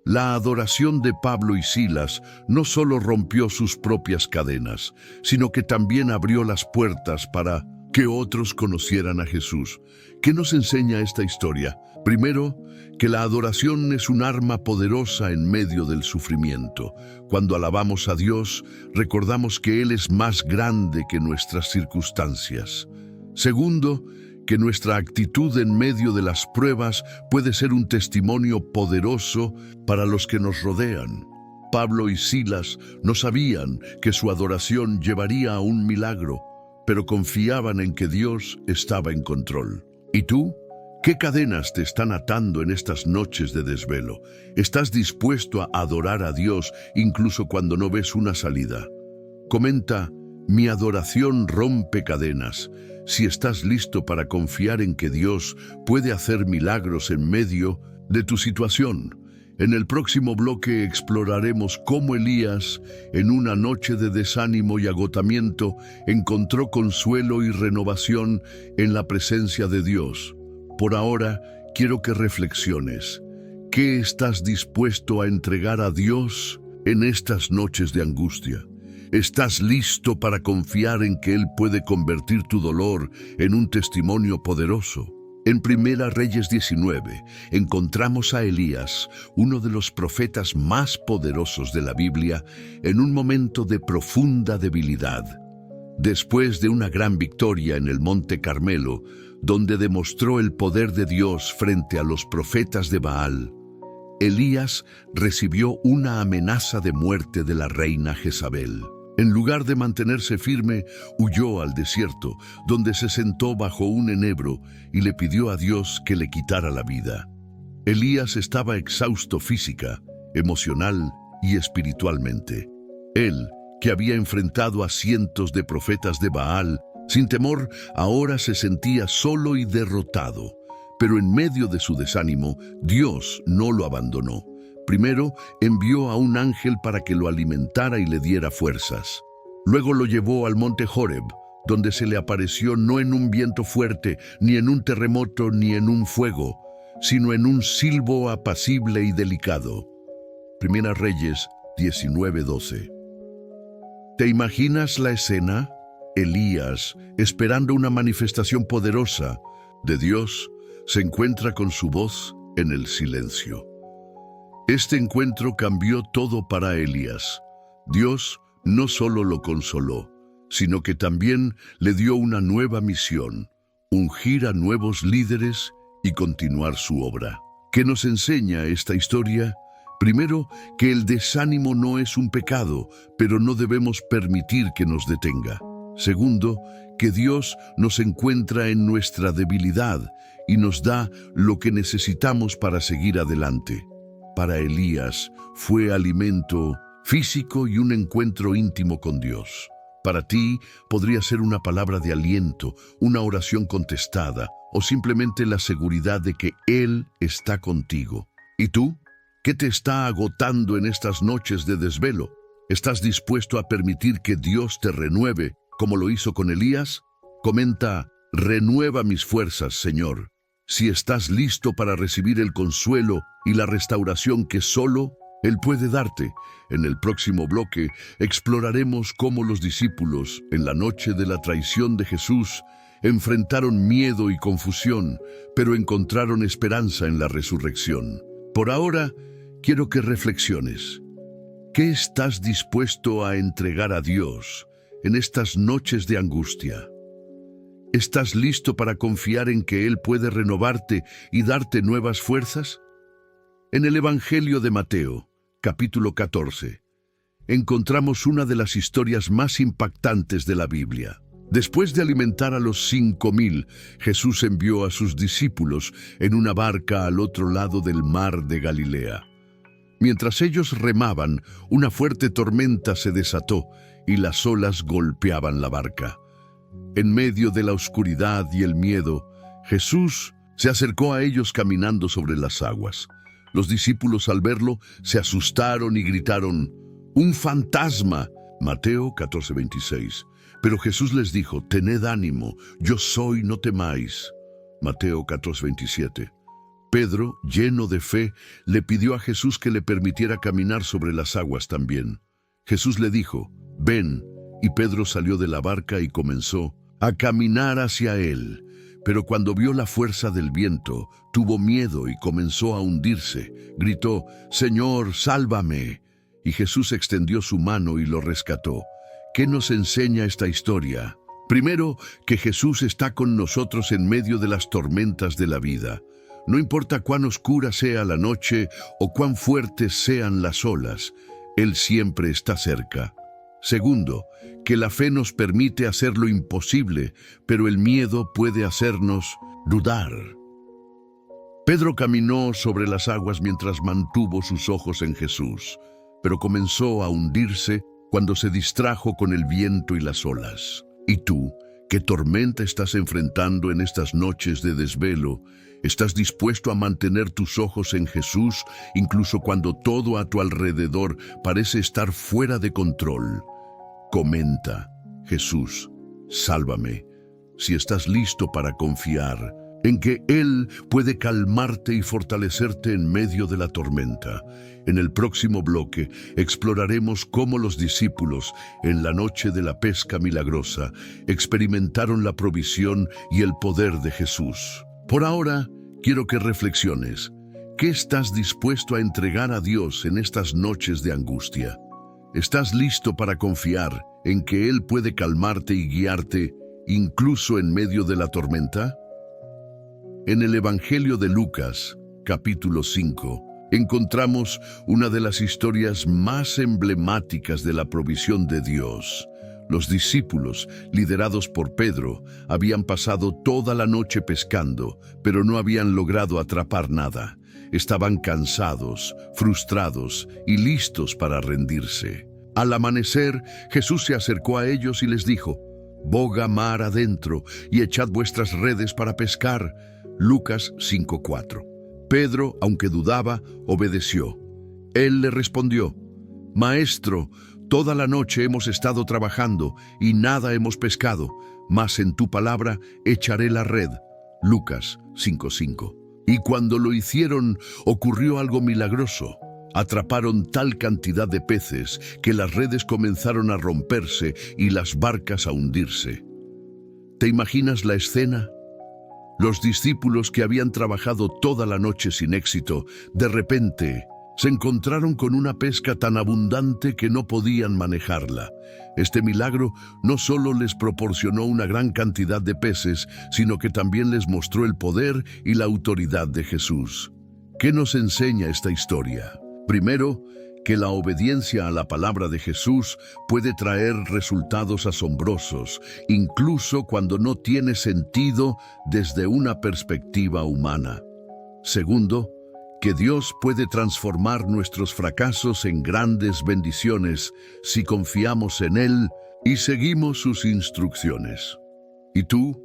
La adoración de Pablo y Silas no solo rompió sus propias cadenas, sino que también abrió las puertas para que otros conocieran a Jesús. ¿Qué nos enseña esta historia? Primero, que la adoración es un arma poderosa en medio del sufrimiento. Cuando alabamos a Dios, recordamos que Él es más grande que nuestras circunstancias. Segundo, que nuestra actitud en medio de las pruebas puede ser un testimonio poderoso para los que nos rodean. Pablo y Silas no sabían que su adoración llevaría a un milagro, pero confiaban en que Dios estaba en control. ¿Y tú? ¿Qué cadenas te están atando en estas noches de desvelo? ¿Estás dispuesto a adorar a Dios incluso cuando no ves una salida? Comenta: mi adoración rompe cadenas. Si estás listo para confiar en que Dios puede hacer milagros en medio de tu situación. En el próximo bloque exploraremos cómo Elías, en una noche de desánimo y agotamiento, encontró consuelo y renovación en la presencia de Dios. Por ahora, quiero que reflexiones. ¿Qué estás dispuesto a entregar a Dios en estas noches de angustia? ¿Estás listo para confiar en que Él puede convertir tu dolor en un testimonio poderoso? En Primera Reyes 19 encontramos a Elías, uno de los profetas más poderosos de la Biblia, en un momento de profunda debilidad. Después de una gran victoria en el Monte Carmelo, donde demostró el poder de Dios frente a los profetas de Baal, Elías recibió una amenaza de muerte de la reina Jezabel. En lugar de mantenerse firme, huyó al desierto, donde se sentó bajo un enebro y le pidió a Dios que le quitara la vida. Elías estaba exhausto física, emocional y espiritualmente. Él, que había enfrentado a cientos de profetas de Baal, sin temor, ahora se sentía solo y derrotado. Pero en medio de su desánimo, Dios no lo abandonó. Primero, envió a un ángel para que lo alimentara y le diera fuerzas. Luego lo llevó al monte Horeb, donde se le apareció no en un viento fuerte, ni en un terremoto, ni en un fuego, sino en un silbo apacible y delicado. Primera Reyes 19:12. ¿Te imaginas la escena? Elías, esperando una manifestación poderosa de Dios, se encuentra con su voz en el silencio. Este encuentro cambió todo para Elías. Dios no solo lo consoló, sino que también le dio una nueva misión: ungir a nuevos líderes y continuar su obra. ¿Qué nos enseña esta historia? Primero, que el desánimo no es un pecado, pero no debemos permitir que nos detenga. Segundo, que Dios nos encuentra en nuestra debilidad y nos da lo que necesitamos para seguir adelante. Para Elías fue alimento físico y un encuentro íntimo con Dios. Para ti podría ser una palabra de aliento, una oración contestada o simplemente la seguridad de que Él está contigo. ¿Y tú? ¿Qué te está agotando en estas noches de desvelo? ¿Estás dispuesto a permitir que Dios te renueve, como lo hizo con Elías? Comenta: renueva mis fuerzas, Señor. Si estás listo para recibir el consuelo y la restauración que solo Él puede darte. En el próximo bloque exploraremos cómo los discípulos, en la noche de la traición de Jesús, enfrentaron miedo y confusión, pero encontraron esperanza en la resurrección. Por ahora, quiero que reflexiones. ¿Qué estás dispuesto a entregar a Dios en estas noches de angustia? ¿Estás listo para confiar en que Él puede renovarte y darte nuevas fuerzas? En el Evangelio de Mateo, capítulo 14, encontramos una de las historias más impactantes de la Biblia. Después de alimentar a los 5,000, Jesús envió a sus discípulos en una barca al otro lado del mar de Galilea. Mientras ellos remaban, una fuerte tormenta se desató y las olas golpeaban la barca. En medio de la oscuridad y el miedo, Jesús se acercó a ellos caminando sobre las aguas. Los discípulos, al verlo, se asustaron y gritaron: ¡un fantasma! Mateo 14:26. Pero Jesús les dijo: tened ánimo, yo soy, no temáis. Mateo 14:27. Pedro, lleno de fe, le pidió a Jesús que le permitiera caminar sobre las aguas también. Jesús le dijo: ven, y Pedro salió de la barca y comenzó a caminar hacia él. Pero cuando vio la fuerza del viento, tuvo miedo y comenzó a hundirse. Gritó: Señor, sálvame. Y Jesús extendió su mano y lo rescató. ¿Qué nos enseña esta historia? Primero, que Jesús está con nosotros en medio de las tormentas de la vida. No importa cuán oscura sea la noche o cuán fuertes sean las olas, Él siempre está cerca. Segundo, que la fe nos permite hacer lo imposible, pero el miedo puede hacernos dudar. Pedro caminó sobre las aguas mientras mantuvo sus ojos en Jesús, pero comenzó a hundirse cuando se distrajo con el viento y las olas. ¿Y tú, qué tormenta estás enfrentando en estas noches de desvelo? ¿Estás dispuesto a mantener tus ojos en Jesús, incluso cuando todo a tu alrededor parece estar fuera de control? Comenta: Jesús, sálvame. Si estás listo para confiar en que Él puede calmarte y fortalecerte en medio de la tormenta. En el próximo bloque exploraremos cómo los discípulos, en la noche de la pesca milagrosa, experimentaron la provisión y el poder de Jesús. Por ahora, quiero que reflexiones. ¿Qué estás dispuesto a entregar a Dios en estas noches de angustia? ¿Estás listo para confiar en que Él puede calmarte y guiarte, incluso en medio de la tormenta? En el Evangelio de Lucas, capítulo 5, encontramos una de las historias más emblemáticas de la provisión de Dios. Los discípulos, liderados por Pedro, habían pasado toda la noche pescando, pero no habían logrado atrapar nada. Estaban cansados, frustrados y listos para rendirse. Al amanecer, Jesús se acercó a ellos y les dijo: «Boga mar adentro y echad vuestras redes para pescar». Lucas 5:4. Pedro, aunque dudaba, obedeció. Él le respondió: «Maestro, toda la noche hemos estado trabajando y nada hemos pescado, mas en tu palabra echaré la red». Lucas 5:5. Y cuando lo hicieron, ocurrió algo milagroso. Atraparon tal cantidad de peces que las redes comenzaron a romperse y las barcas a hundirse. ¿Te imaginas la escena? Los discípulos, que habían trabajado toda la noche sin éxito, de repente se encontraron con una pesca tan abundante que no podían manejarla. Este milagro no solo les proporcionó una gran cantidad de peces, sino que también les mostró el poder y la autoridad de Jesús. ¿Qué nos enseña esta historia? Primero, que la obediencia a la palabra de Jesús puede traer resultados asombrosos, incluso cuando no tiene sentido desde una perspectiva humana. Segundo, que Dios puede transformar nuestros fracasos en grandes bendiciones si confiamos en Él y seguimos sus instrucciones. ¿Y tú?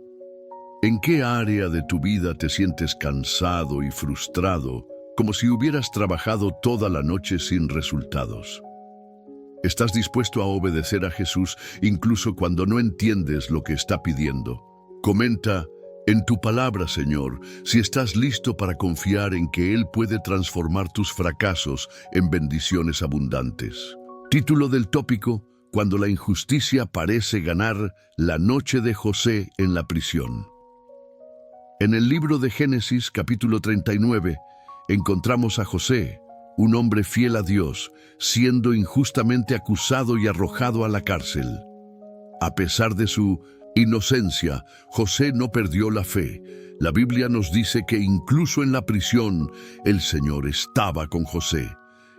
¿En qué área de tu vida te sientes cansado y frustrado, como si hubieras trabajado toda la noche sin resultados? ¿Estás dispuesto a obedecer a Jesús incluso cuando no entiendes lo que está pidiendo? Comenta en tu palabra, Señor, si estás listo para confiar en que Él puede transformar tus fracasos en bendiciones abundantes. Título del tópico: Cuando la injusticia parece ganar, la noche de José en la prisión. En el libro de Génesis, capítulo 39, encontramos a José, un hombre fiel a Dios, siendo injustamente acusado y arrojado a la cárcel. A pesar de su inocencia, José no perdió la fe. La Biblia nos dice que incluso en la prisión, el Señor estaba con José.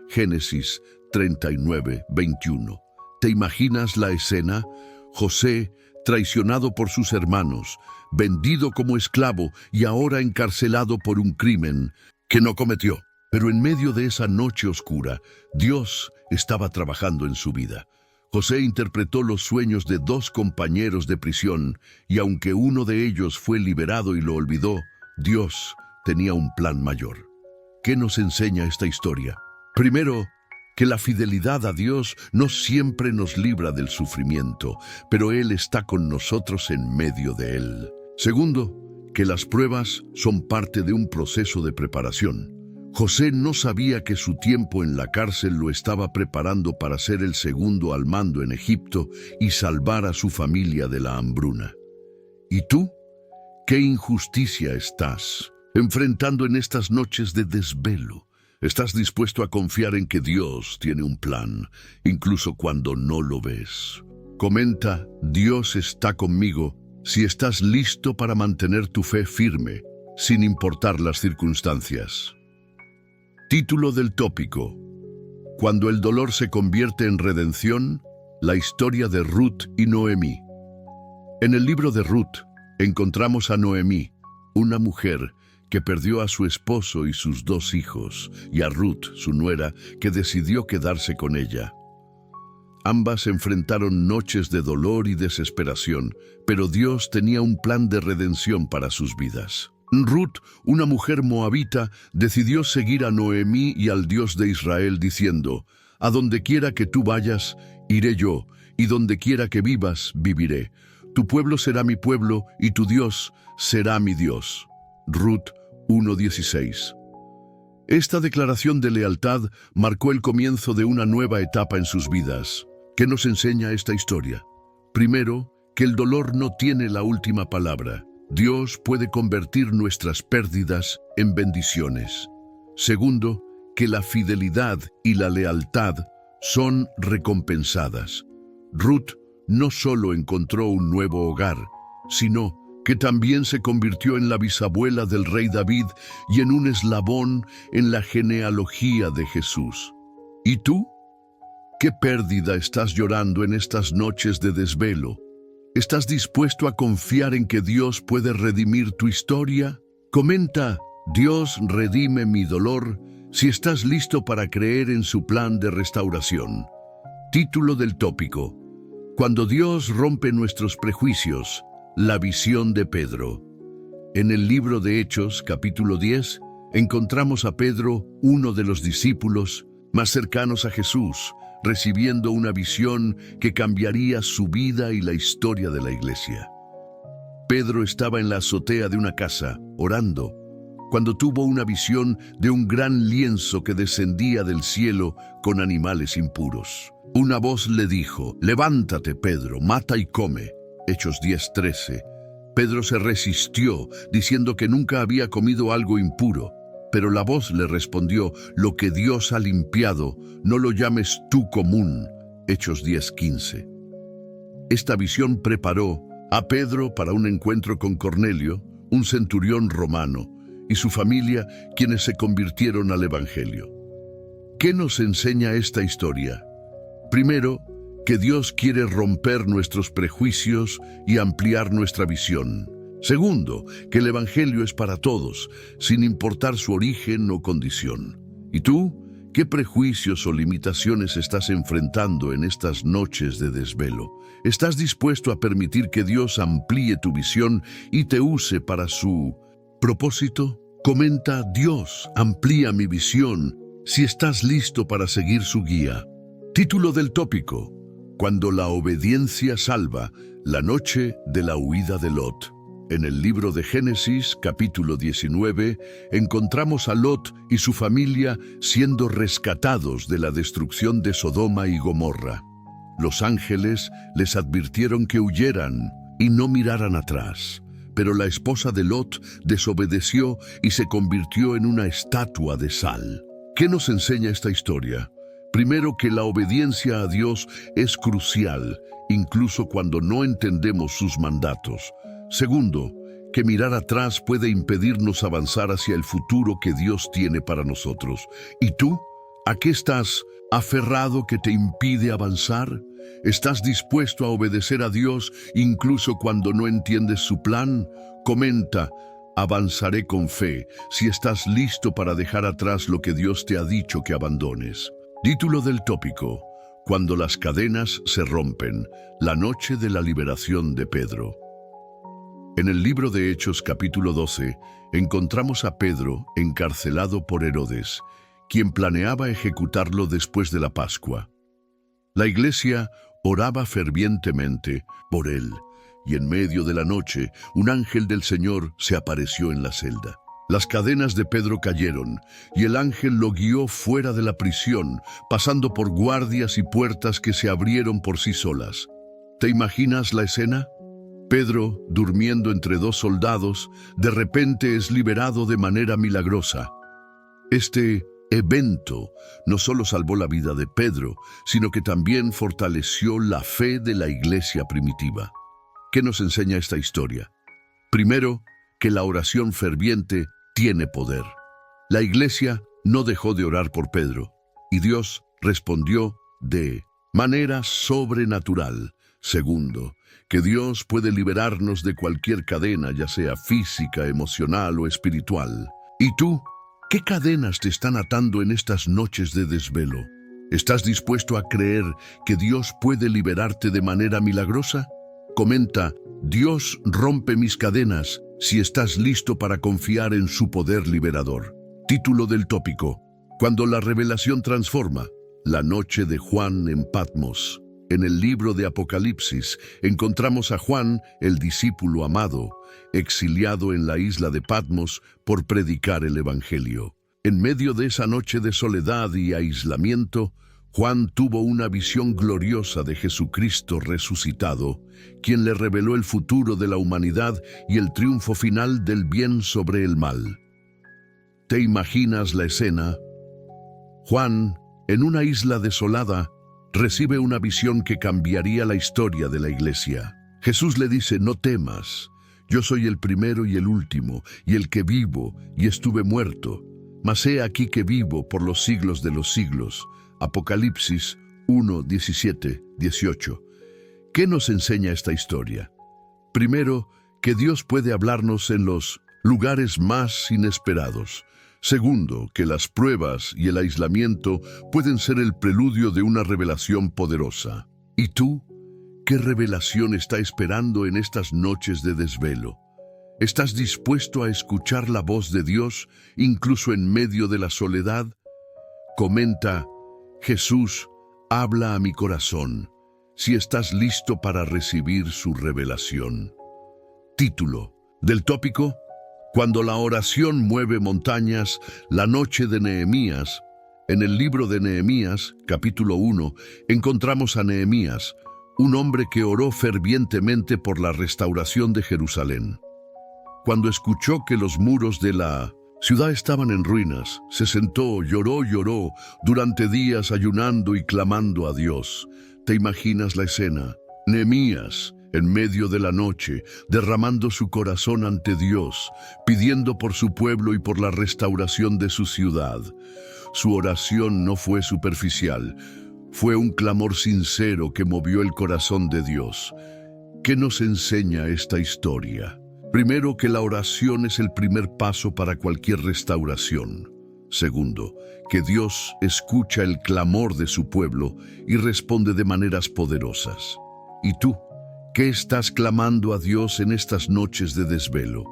Génesis 39, 21. ¿Te imaginas la escena? José, traicionado por sus hermanos, vendido como esclavo y ahora encarcelado por un crimen que no cometió. Pero en medio de esa noche oscura, Dios estaba trabajando en su vida. José interpretó los sueños de 2 compañeros de prisión, y aunque uno de ellos fue liberado y lo olvidó, Dios tenía un plan mayor. ¿Qué nos enseña esta historia? Primero, que la fidelidad a Dios no siempre nos libra del sufrimiento, pero Él está con nosotros en medio de él. Segundo, que las pruebas son parte de un proceso de preparación. José no sabía que su tiempo en la cárcel lo estaba preparando para ser el segundo al mando en Egipto y salvar a su familia de la hambruna. ¿Y tú? ¿Qué injusticia estás enfrentando en estas noches de desvelo? ¿Estás dispuesto a confiar en que Dios tiene un plan, incluso cuando no lo ves? Comenta: Dios está conmigo, si estás listo para mantener tu fe firme, sin importar las circunstancias. Título del tópico: Cuando el dolor se convierte en redención, la historia de Ruth y Noemí. En el libro de Ruth encontramos a Noemí, una mujer que perdió a su esposo y sus 2 hijos, y a Ruth, su nuera, que decidió quedarse con ella. Ambas enfrentaron noches de dolor y desesperación, pero Dios tenía un plan de redención para sus vidas. Ruth, una mujer moabita, decidió seguir a Noemí y al Dios de Israel diciendo: «A donde quiera que tú vayas, iré yo, y donde quiera que vivas, viviré. Tu pueblo será mi pueblo, y tu Dios será mi Dios». Ruth 1:16. Esta declaración de lealtad marcó el comienzo de una nueva etapa en sus vidas. ¿Qué nos enseña esta historia? Primero, que el dolor no tiene la última palabra. Dios puede convertir nuestras pérdidas en bendiciones. Segundo, que la fidelidad y la lealtad son recompensadas. Ruth no solo encontró un nuevo hogar, sino que también se convirtió en la bisabuela del rey David y en un eslabón en la genealogía de Jesús. ¿Y tú? ¿Qué pérdida estás llorando en estas noches de desvelo? ¿Estás dispuesto a confiar en que Dios puede redimir tu historia? Comenta: Dios redime mi dolor, si estás listo para creer en su plan de restauración. Título del tópico: Cuando Dios rompe nuestros prejuicios, la visión de Pedro. En el libro de Hechos, capítulo 10, encontramos a Pedro, uno de los discípulos más cercanos a Jesús, recibiendo una visión que cambiaría su vida y la historia de la iglesia. Pedro estaba en la azotea de una casa, orando, cuando tuvo una visión de un gran lienzo que descendía del cielo con animales impuros. Una voz le dijo: «Levántate, Pedro, mata y come». Hechos 10:13. Pedro se resistió, diciendo que nunca había comido algo impuro. Pero la voz le respondió: «Lo que Dios ha limpiado, no lo llames tú común». Hechos 10:15. Esta visión preparó a Pedro para un encuentro con Cornelio, un centurión romano, y su familia, quienes se convirtieron al Evangelio. ¿Qué nos enseña esta historia? Primero, que Dios quiere romper nuestros prejuicios y ampliar nuestra visión. Segundo, que el Evangelio es para todos, sin importar su origen o condición. ¿Y tú? ¿Qué prejuicios o limitaciones estás enfrentando en estas noches de desvelo? ¿Estás dispuesto a permitir que Dios amplíe tu visión y te use para su propósito? Comenta: Dios, amplía mi visión, si estás listo para seguir su guía. Título del tópico: Cuando la obediencia salva, la noche de la huida de Lot. En el libro de Génesis, capítulo 19, encontramos a Lot y su familia siendo rescatados de la destrucción de Sodoma y Gomorra. Los ángeles les advirtieron que huyeran y no miraran atrás, pero la esposa de Lot desobedeció y se convirtió en una estatua de sal. ¿Qué nos enseña esta historia? Primero, que la obediencia a Dios es crucial, incluso cuando no entendemos sus mandatos. Segundo, que mirar atrás puede impedirnos avanzar hacia el futuro que Dios tiene para nosotros. ¿Y tú? ¿A qué estás aferrado que te impide avanzar? ¿Estás dispuesto a obedecer a Dios incluso cuando no entiendes su plan? Comenta: avanzaré con fe, si estás listo para dejar atrás lo que Dios te ha dicho que abandones. Título del tópico: Cuando las cadenas se rompen, la noche de la liberación de Pedro. En el libro de Hechos capítulo 12, encontramos a Pedro encarcelado por Herodes, quien planeaba ejecutarlo después de la Pascua. La iglesia oraba fervientemente por él, y en medio de la noche un ángel del Señor se apareció en la celda. Las cadenas de Pedro cayeron, y el ángel lo guió fuera de la prisión, pasando por guardias y puertas que se abrieron por sí solas. ¿Te imaginas la escena? Pedro, durmiendo entre dos soldados, de repente es liberado de manera milagrosa. Este evento no solo salvó la vida de Pedro, sino que también fortaleció la fe de la iglesia primitiva. ¿Qué nos enseña esta historia? Primero, que la oración ferviente tiene poder. La iglesia no dejó de orar por Pedro, y Dios respondió de manera sobrenatural. Segundo, que Dios puede liberarnos de cualquier cadena, ya sea física, emocional o espiritual. ¿Y tú? ¿Qué cadenas te están atando en estas noches de desvelo? ¿Estás dispuesto a creer que Dios puede liberarte de manera milagrosa? Comenta: Dios rompe mis cadenas, si estás listo para confiar en su poder liberador. Título del tópico: Cuando la revelación transforma, la noche de Juan en Patmos. En el libro de Apocalipsis encontramos a Juan, el discípulo amado, exiliado en la isla de Patmos por predicar el Evangelio. En medio de esa noche de soledad y aislamiento, Juan tuvo una visión gloriosa de Jesucristo resucitado, quien le reveló el futuro de la humanidad y el triunfo final del bien sobre el mal. ¿Te imaginas la escena? Juan, en una isla desolada, recibe una visión que cambiaría la historia de la iglesia. Jesús le dice: no temas, yo soy el primero y el último, y el que vivo, y estuve muerto, mas he aquí que vivo por los siglos de los siglos. Apocalipsis 1, 17, 18. ¿Qué nos enseña esta historia? Primero, que Dios puede hablarnos en los lugares más inesperados. Segundo, que las pruebas y el aislamiento pueden ser el preludio de una revelación poderosa. ¿Y tú? ¿Qué revelación está esperando en estas noches de desvelo? ¿Estás dispuesto a escuchar la voz de Dios, incluso en medio de la soledad? Comenta: Jesús, habla a mi corazón, si estás listo para recibir su revelación. Título del tópico: Cuando la oración mueve montañas, la noche de Nehemías. En el libro de Nehemías, capítulo 1, encontramos a Nehemías, un hombre que oró fervientemente por la restauración de Jerusalén. Cuando escuchó que los muros de la ciudad estaban en ruinas, se sentó, lloró durante días ayunando y clamando a Dios. ¿Te imaginas la escena? Nehemías, en medio de la noche, derramando su corazón ante Dios, pidiendo por su pueblo y por la restauración de su ciudad. Su oración no fue superficial, fue un clamor sincero que movió el corazón de Dios. ¿Qué nos enseña esta historia? Primero, que la oración es el primer paso para cualquier restauración. Segundo, que Dios escucha el clamor de su pueblo y responde de maneras poderosas. ¿Y tú? ¿Qué estás clamando a Dios en estas noches de desvelo?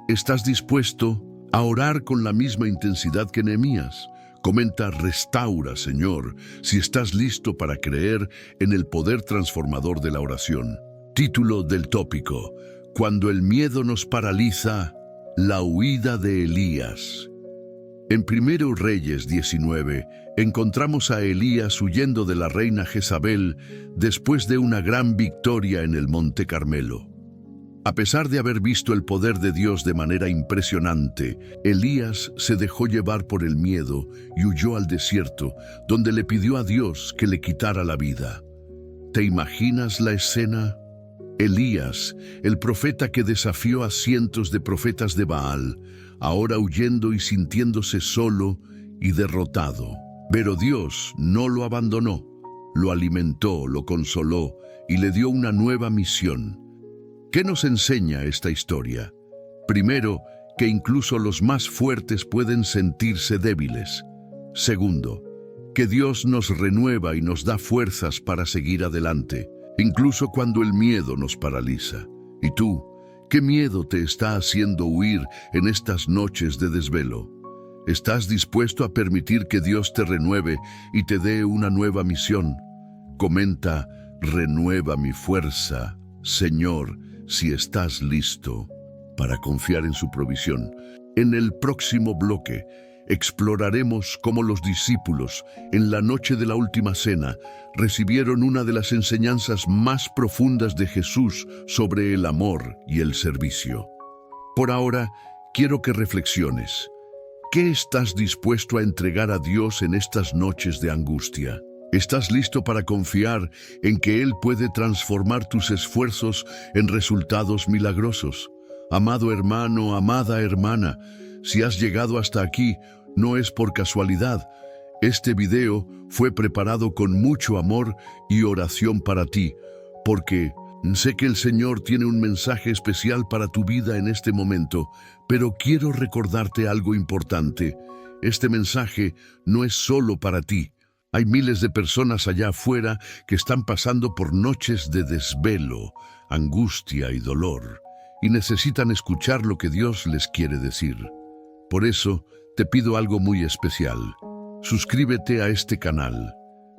¿Estás dispuesto a orar con la misma intensidad que Nehemías? Comenta: restaura, Señor, si estás listo para creer en el poder transformador de la oración. Título del tópico: Cuando el miedo nos paraliza, la huida de Elías. En 1 Reyes 19 encontramos a Elías huyendo de la reina Jezabel después de una gran victoria en el Monte Carmelo. A pesar de haber visto el poder de Dios de manera impresionante, Elías se dejó llevar por el miedo y huyó al desierto, donde le pidió a Dios que le quitara la vida. ¿Te imaginas la escena? Elías, el profeta que desafió a cientos de profetas de Baal, ahora huyendo y sintiéndose solo y derrotado. Pero Dios no lo abandonó, lo alimentó, lo consoló y le dio una nueva misión. ¿Qué nos enseña esta historia? Primero, que incluso los más fuertes pueden sentirse débiles. Segundo, que Dios nos renueva y nos da fuerzas para seguir adelante, incluso cuando el miedo nos paraliza. ¿Y tú? ¿Qué miedo te está haciendo huir en estas noches de desvelo? ¿Estás dispuesto a permitir que Dios te renueve y te dé una nueva misión? Comenta: renueva mi fuerza, Señor, si estás listo para confiar en su provisión. En el próximo bloque exploraremos cómo los discípulos, en la noche de la última cena, recibieron una de las enseñanzas más profundas de Jesús sobre el amor y el servicio. Por ahora, quiero que reflexiones. ¿Qué estás dispuesto a entregar a Dios en estas noches de angustia? ¿Estás listo para confiar en que Él puede transformar tus esfuerzos en resultados milagrosos? Amado hermano, amada hermana, si has llegado hasta aquí, no es por casualidad. Este video fue preparado con mucho amor y oración para ti, porque sé que el Señor tiene un mensaje especial para tu vida en este momento, pero quiero recordarte algo importante. Este mensaje no es solo para ti. Hay miles de personas allá afuera que están pasando por noches de desvelo, angustia y dolor, y necesitan escuchar lo que Dios les quiere decir. Por eso, te pido algo muy especial. Suscríbete a este canal,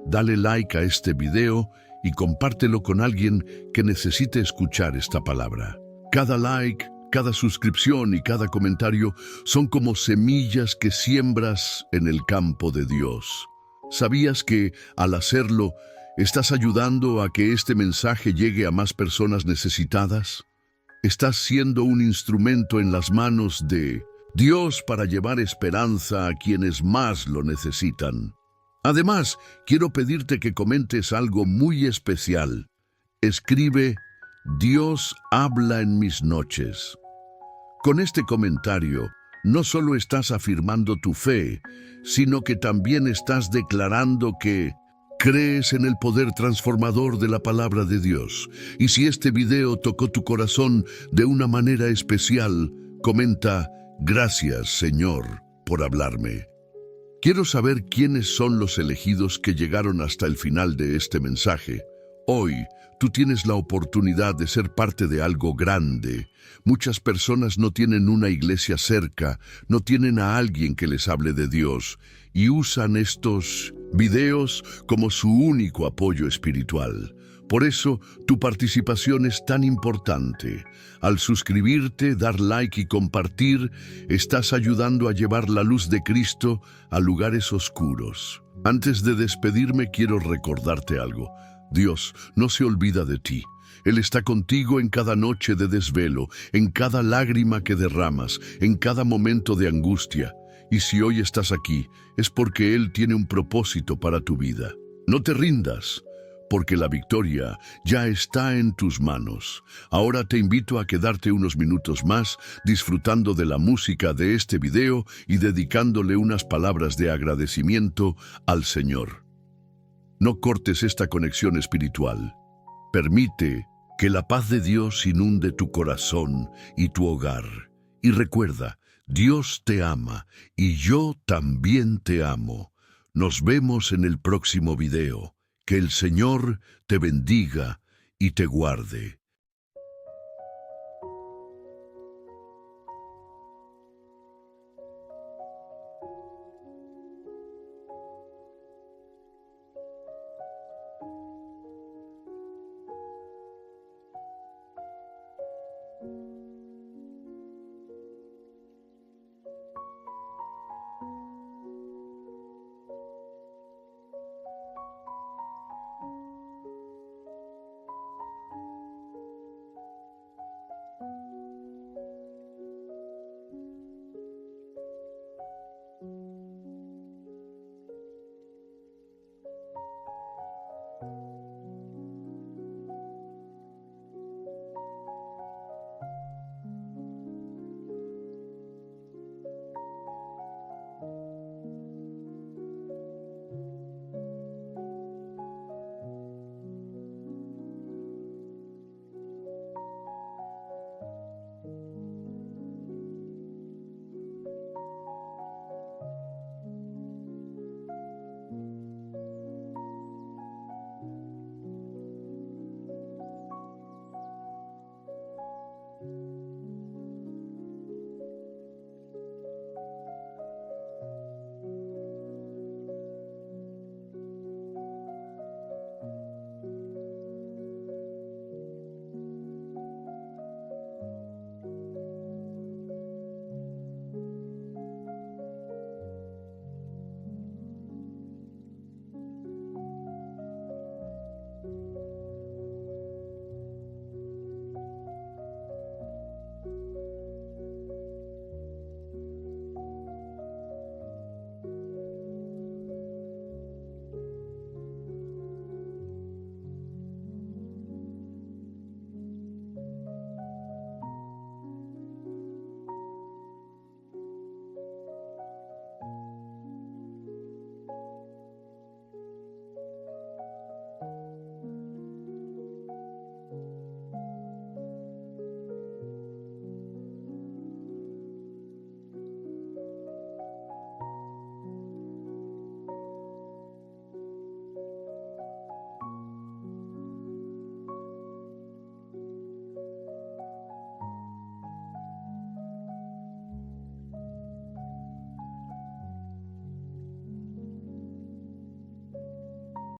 dale like a este video y compártelo con alguien que necesite escuchar esta palabra. Cada like, cada suscripción y cada comentario son como semillas que siembras en el campo de Dios. ¿Sabías que, al hacerlo, estás ayudando a que este mensaje llegue a más personas necesitadas? Estás siendo un instrumento en las manos de Dios para llevar esperanza a quienes más lo necesitan. Además, quiero pedirte que comentes algo muy especial. Escribe: Dios habla en mis noches. Con este comentario, no solo estás afirmando tu fe, sino que también estás declarando que crees en el poder transformador de la palabra de Dios. Y si este video tocó tu corazón de una manera especial, comenta: gracias, Señor, por hablarme. Quiero saber quiénes son los elegidos que llegaron hasta el final de este mensaje. Hoy, tú tienes la oportunidad de ser parte de algo grande. Muchas personas no tienen una iglesia cerca, no tienen a alguien que les hable de Dios, y usan estos videos como su único apoyo espiritual. Por eso, tu participación es tan importante. Al suscribirte, dar like y compartir, estás ayudando a llevar la luz de Cristo a lugares oscuros. Antes de despedirme, quiero recordarte algo. Dios no se olvida de ti. Él está contigo en cada noche de desvelo, en cada lágrima que derramas, en cada momento de angustia. Y si hoy estás aquí, es porque Él tiene un propósito para tu vida. No te rindas, porque la victoria ya está en tus manos. Ahora te invito a quedarte unos minutos más disfrutando de la música de este video y dedicándole unas palabras de agradecimiento al Señor. No cortes esta conexión espiritual. Permite que la paz de Dios inunde tu corazón y tu hogar. Y recuerda, Dios te ama y yo también te amo. Nos vemos en el próximo video. Que el Señor te bendiga y te guarde.